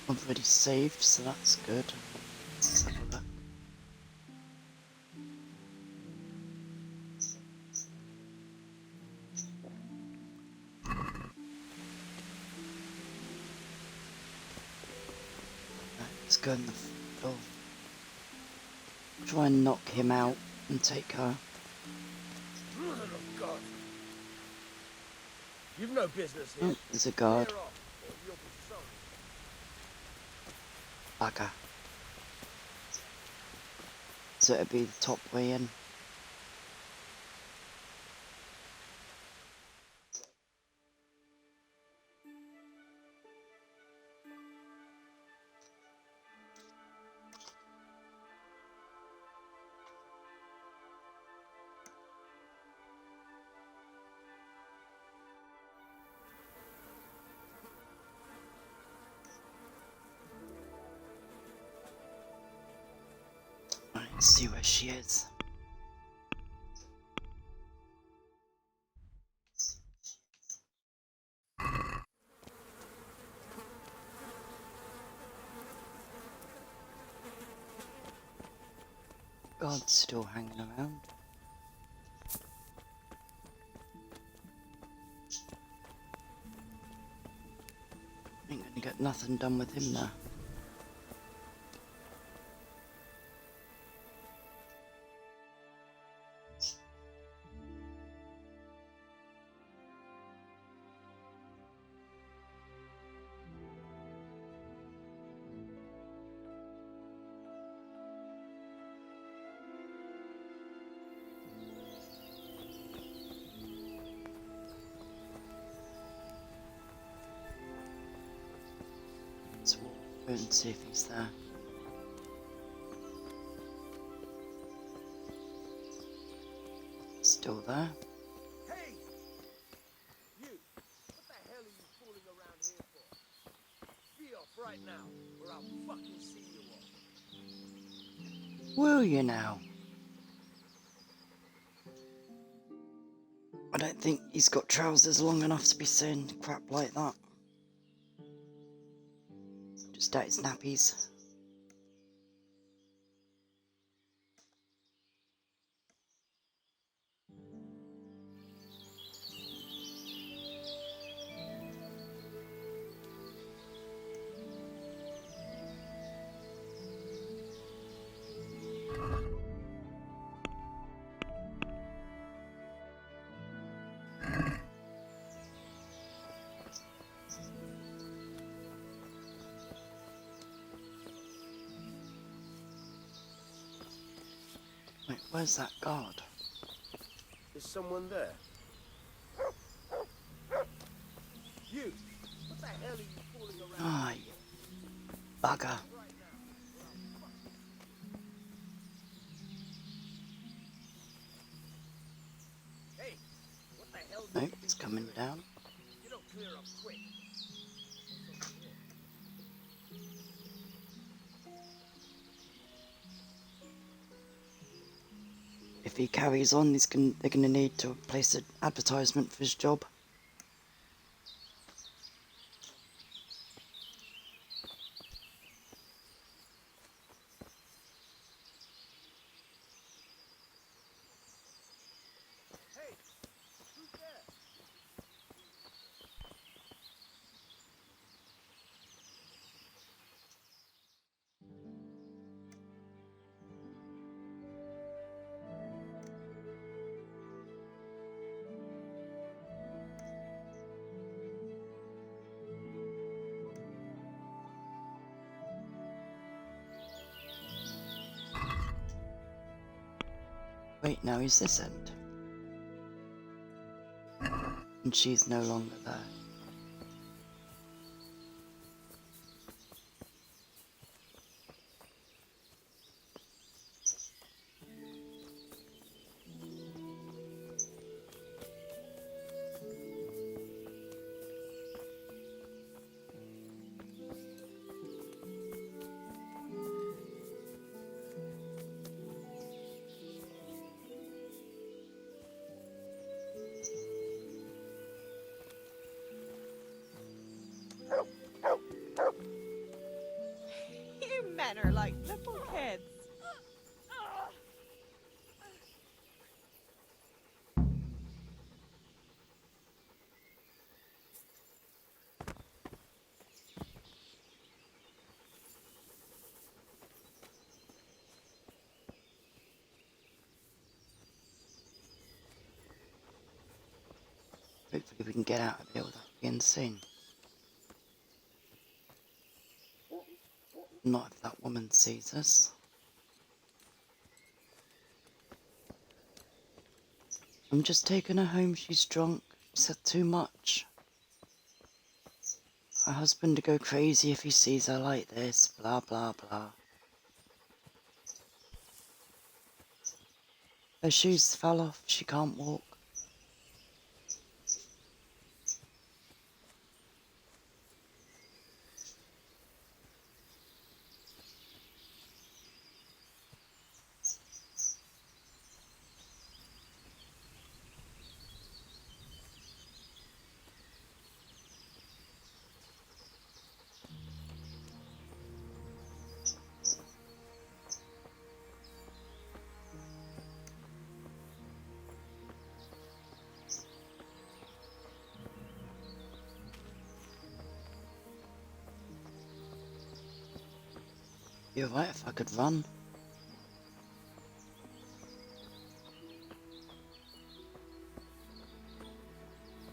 I've already saved, so that's good. Let's have a look. Let's go in the door. Try and knock him out and take her. Mother of God. You've no business here. Oh, there's a guard. Clear off, or you'll be sorry. Bugger. So it'll be the top way in. Let's see where she is. God's still hanging around. Ain't gonna get nothing done with him now. Let's walk through and see if he's there. Still there. Hey! You! What the hell are you fooling around here for? Be off right now, or I'll fucking see you off. Will you now? I don't think he's got trousers long enough to be saying crap like that. Just out his nappies. Wait, where's that guard? Is someone there? You! What the hell are you fooling around? Ah, you bugger. Hey! What the hell? Nope, it's coming down. You don't clear up quick. If he carries on, they're gonna need to place an advertisement for his job. Wait, now is this end? And she's no longer there. You men are like little kids. Hopefully we can get out of here without being seen. Not if that woman sees us. I'm just taking her home, she's drunk. She's had too much. Her husband to go crazy if he sees her like this, blah blah blah. Her shoes fell off, she can't walk. Be alright if I could run.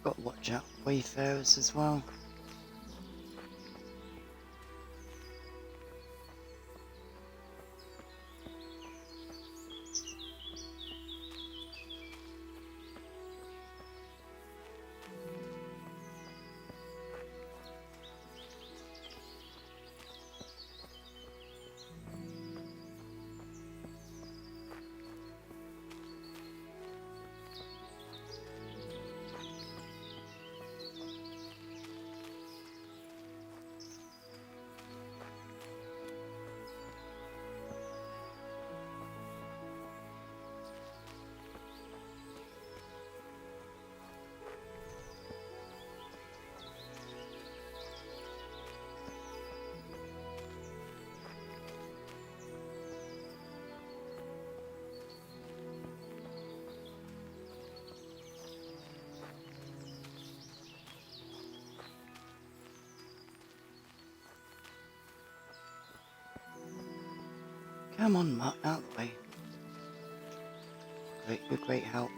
Got to watch out for wayfarers as well. Come on, Mutt, out of the way. Great, you're great help.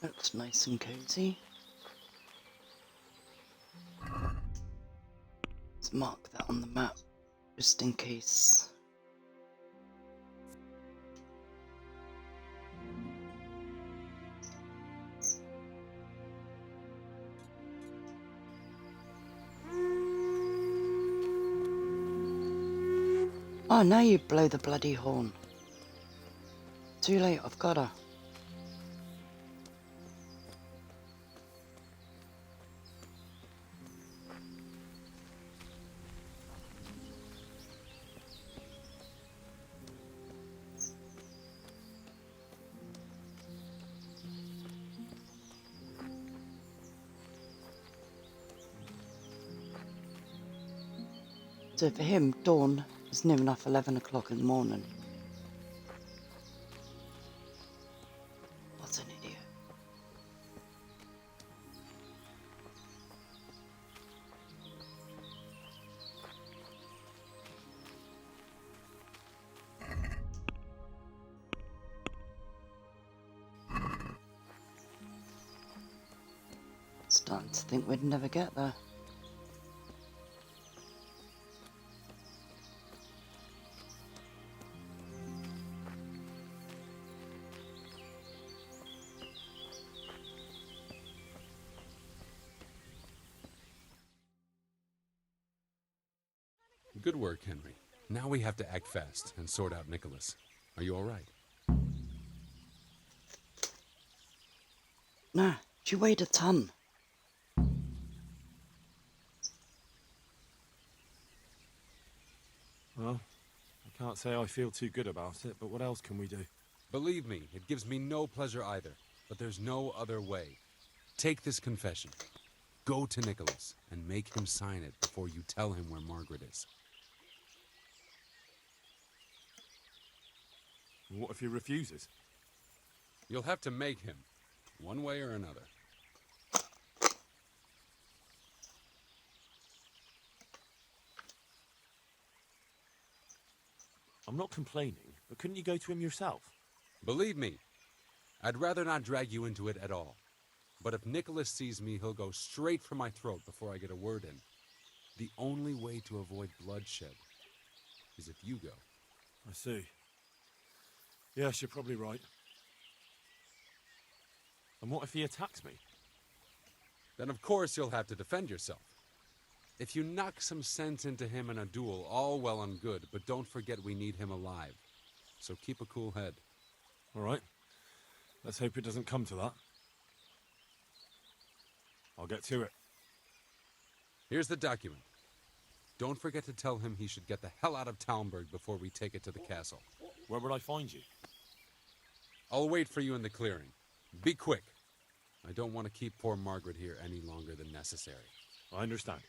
Looks nice and cozy. Let's mark that on the map, just in case. Oh, now you blow the bloody horn. Too late, I've got her. So for him, dawn is near enough 11 o'clock in the morning. What an idiot. Starting to think we'd never get there. Good work, Henry. Now we have to act fast and sort out Nicholas. Are you all right? Nah, she weighed a ton. Well, I can't say I feel too good about it, but what else can we do? Believe me, it gives me no pleasure either, but there's no other way. Take this confession. Go to Nicholas and make him sign it before you tell him where Margaret is. What if he refuses? You'll have to make him, one way or another. I'm not complaining, but couldn't you go to him yourself? Believe me, I'd rather not drag you into it at all. But if Nicholas sees me, he'll go straight for my throat before I get a word in. The only way to avoid bloodshed is if you go. I see. Yes, you're probably right. And what if he attacks me? Then of course you'll have to defend yourself. If you knock some sense into him in a duel, all well and good, but don't forget we need him alive. So keep a cool head. All right. Let's hope it doesn't come to that. I'll get to it. Here's the document. Don't forget to tell him he should get the hell out of Talmberg before we take it to the castle. Where would I find you? I'll wait for you in the clearing. Be quick. I don't want to keep poor Margaret here any longer than necessary. I understand.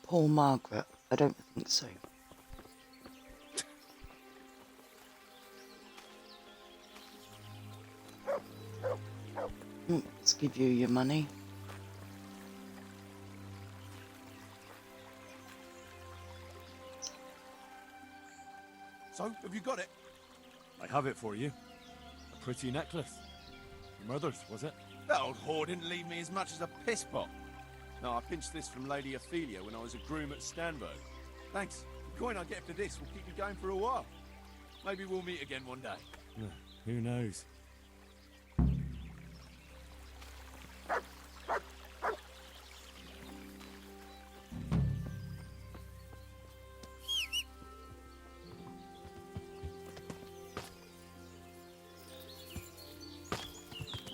Poor Margaret, I don't think so. Let's give you your money. So, have you got it? I have it for you. A pretty necklace. Your mother's, was it? That old whore didn't leave me as much as a piss pot. No, I pinched this from Lady Ophelia when I was a groom at Stanberg. Thanks. The coin I get for this will keep me going for a while. Maybe we'll meet again one day. Who knows?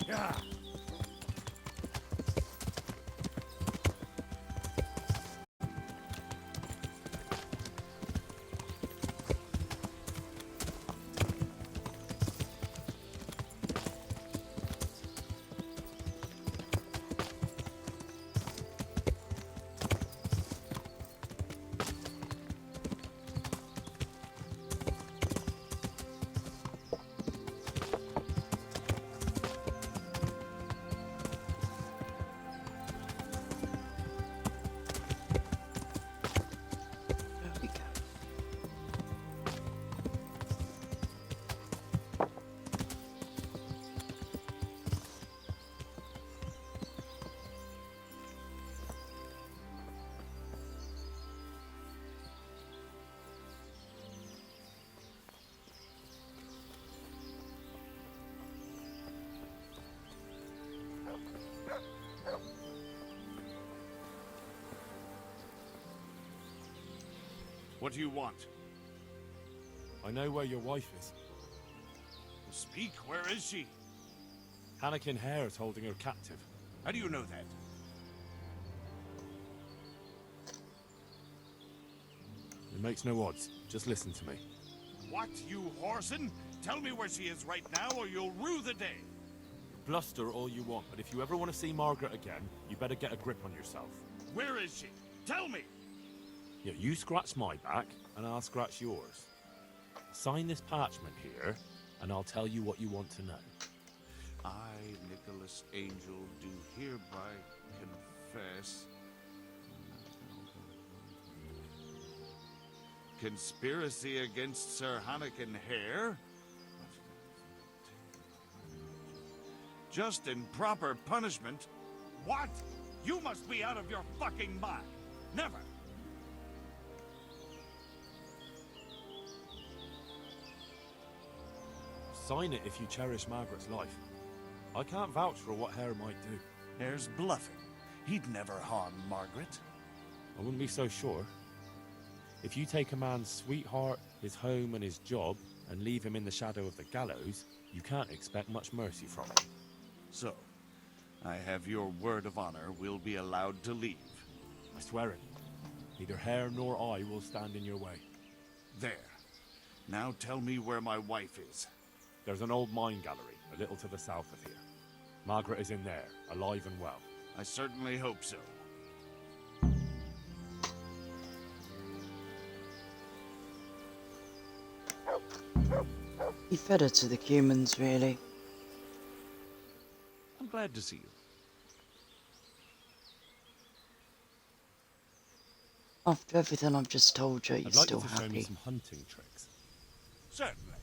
Yeah. What do you want? I know where your wife is. Speak, where is she? Hannikin Hare is holding her captive. How do you know that? It makes no odds. Just listen to me. What, you whoreson? Tell me where she is right now, or you'll rue the day. Bluster all you want, but if you ever want to see Margaret again, you better get a grip on yourself. Where is she? Tell me! Yeah, you scratch my back, and I'll scratch yours. Sign this parchment here, and I'll tell you what you want to know. I, Nicholas Angel, do hereby confess... conspiracy against Sir Hannikin Hare? Just in proper punishment? What? You must be out of your fucking mind! Never! Sign it if you cherish Margaret's life. I can't vouch for what Hare might do. Hare's bluffing. He'd never harm Margaret. I wouldn't be so sure. If you take a man's sweetheart, his home and his job, and leave him in the shadow of the gallows, you can't expect much mercy from him. So, I have your word of honor we'll be allowed to leave. I swear it. Neither Hare nor I will stand in your way. There. Now tell me where my wife is. There's an old mine gallery, a little to the south of here. Margaret is in there, alive and well. I certainly hope so. He fed her to the humans, really. I'm glad to see you. After everything I've just told you, you're I'd like still you to show me happy. some hunting tricks. Certainly.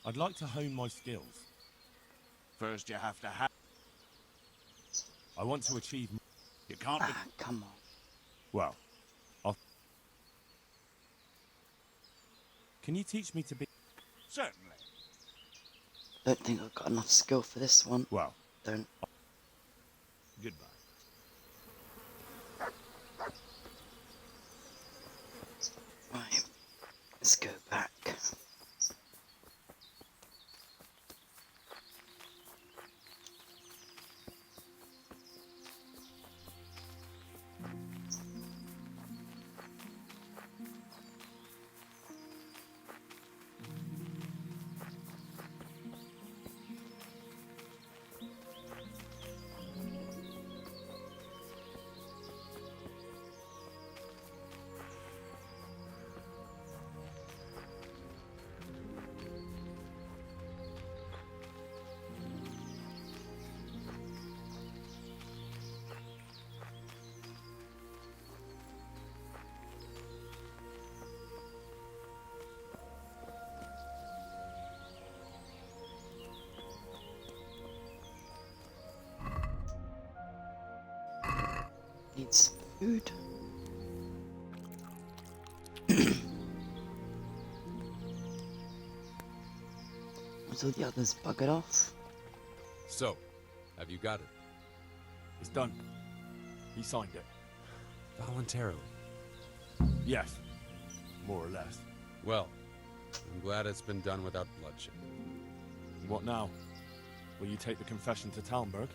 I'd like to hone my skills. First you have to have... I want to achieve... You can't... Come on. Well, I'll... Can you teach me to be... Certainly. Don't think I've got enough skill for this one. Well... Don't. Goodbye. Right. Let's go back. Needs food. Was all the others buggered off? So, have you got it? It's done. He signed it. Voluntarily? Yes. More or less. Well, I'm glad it's been done without bloodshed. What now? Will you take the confession to Talmberg?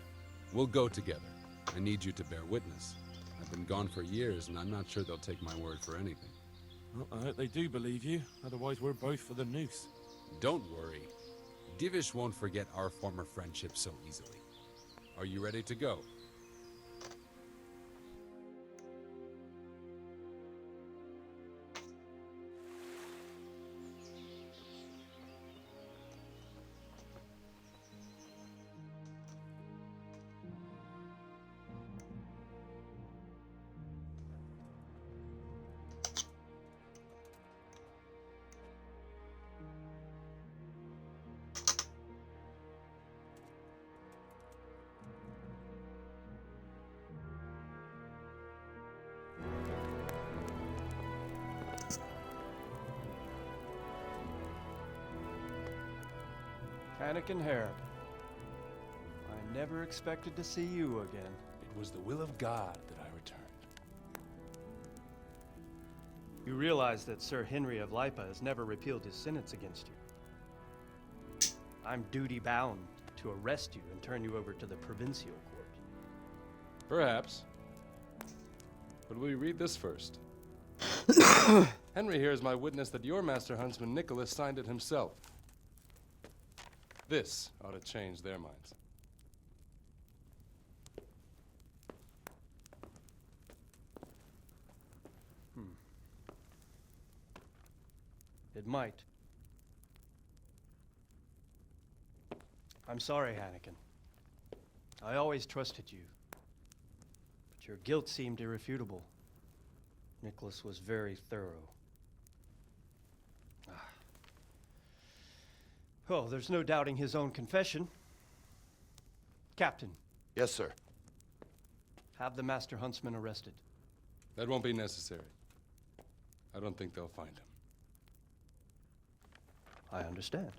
We'll go together. I need you to bear witness. I've been gone for years, and I'm not sure they'll take my word for anything. Well, I hope they do believe you. Otherwise, we're both for the noose. Don't worry. Divish won't forget our former friendship so easily. Are you ready to go? Hannikin Hare. I never expected to see you again. It was the will of God that I returned. You realize that Sir Henry of Lipa has never repealed his sentence against you. I'm duty-bound to arrest you and turn you over to the provincial court. Perhaps. But will you read this first? Henry here is my witness that your master huntsman Nicholas signed it himself. This ought to change their minds. It might. I'm sorry, Hannigan. I always trusted you. But your guilt seemed irrefutable. Nicholas was very thorough. Oh, there's no doubting his own confession. Captain. Yes, sir. Have the master huntsman arrested. That won't be necessary. I don't think they'll find him. I understand.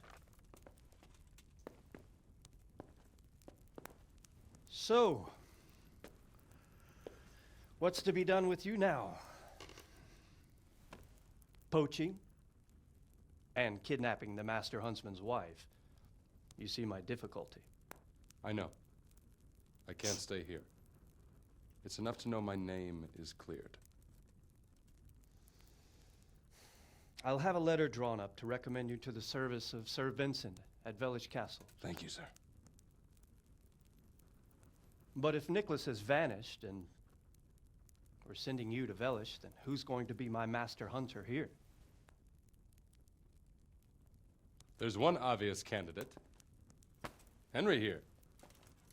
So, what's to be done with you now? Poaching and kidnapping the master huntsman's wife. You see my difficulty. I know. I can't stay here. It's enough to know my name is cleared. I'll have a letter drawn up to recommend you to the service of Sir Vincent at Vellish Castle. Thank you, sir. But if Nicholas has vanished and we're sending you to Vellish, then who's going to be my master hunter here? There's one obvious candidate. Henry here.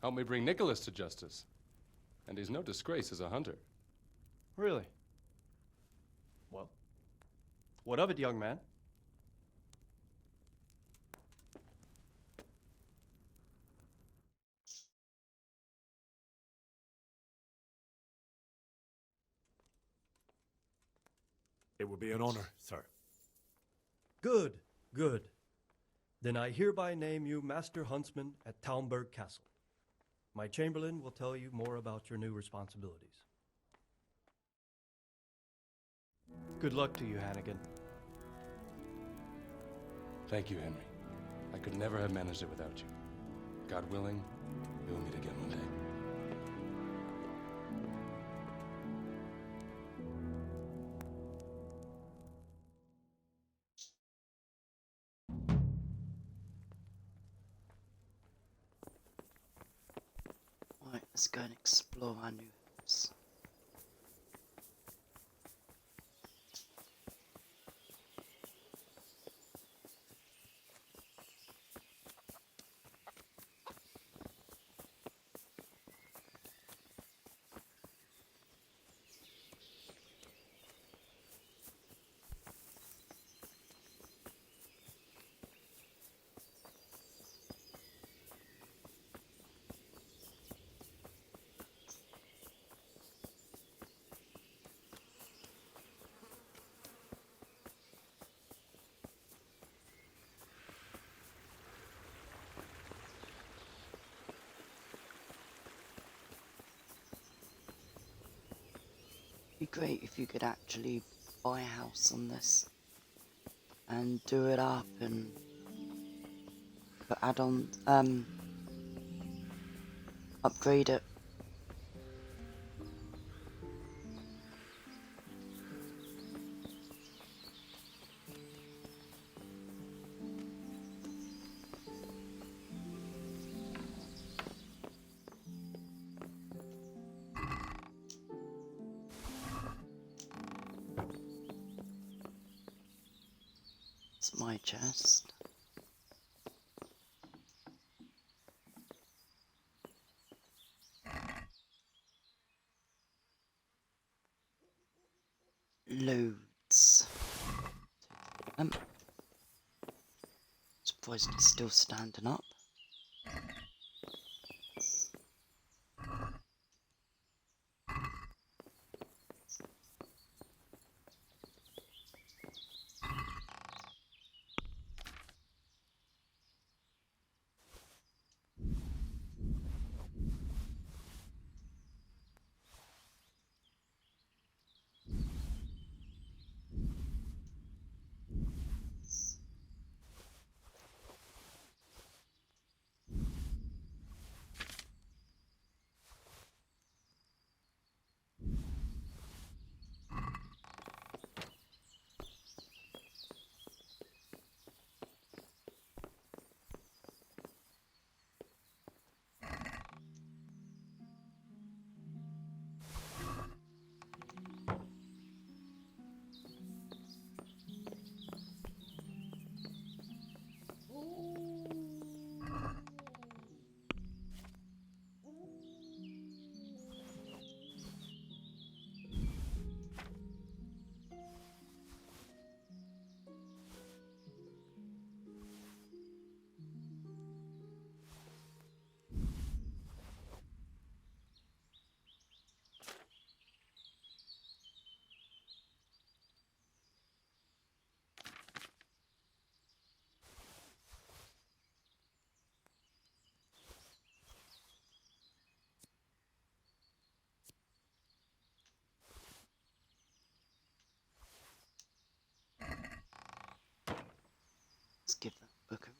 Help me bring Nicholas to justice. And he's no disgrace as a hunter. Really? Well, what of it, young man? It would be an honor, sir. Good, good. Then I hereby name you Master Huntsman at Talmberg Castle. My chamberlain will tell you more about your new responsibilities. Good luck to you, Hannigan. Thank you, Henry. I could never have managed it without you. God willing, we will meet again one day. Right, let's go and explore our new house. Be great if you could actually buy a house on this and do it up and put add-on, upgrade it. It's my chest. Loads. Surprised it's still standing up. just give that book a read.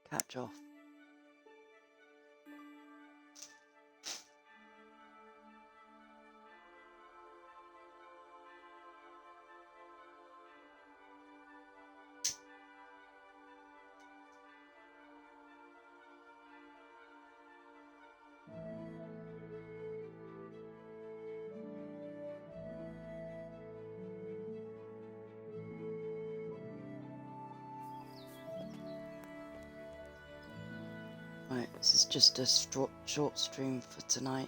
Catch off. Right, this is just a short stream for tonight.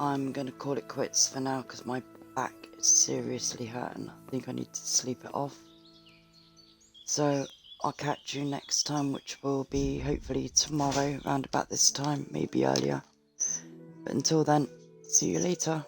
I'm going to call it quits for now because my back is seriously hurting. I think I need to sleep it off. So I'll catch you next time, which will be hopefully tomorrow, around about this time, maybe earlier. But until then, see you later.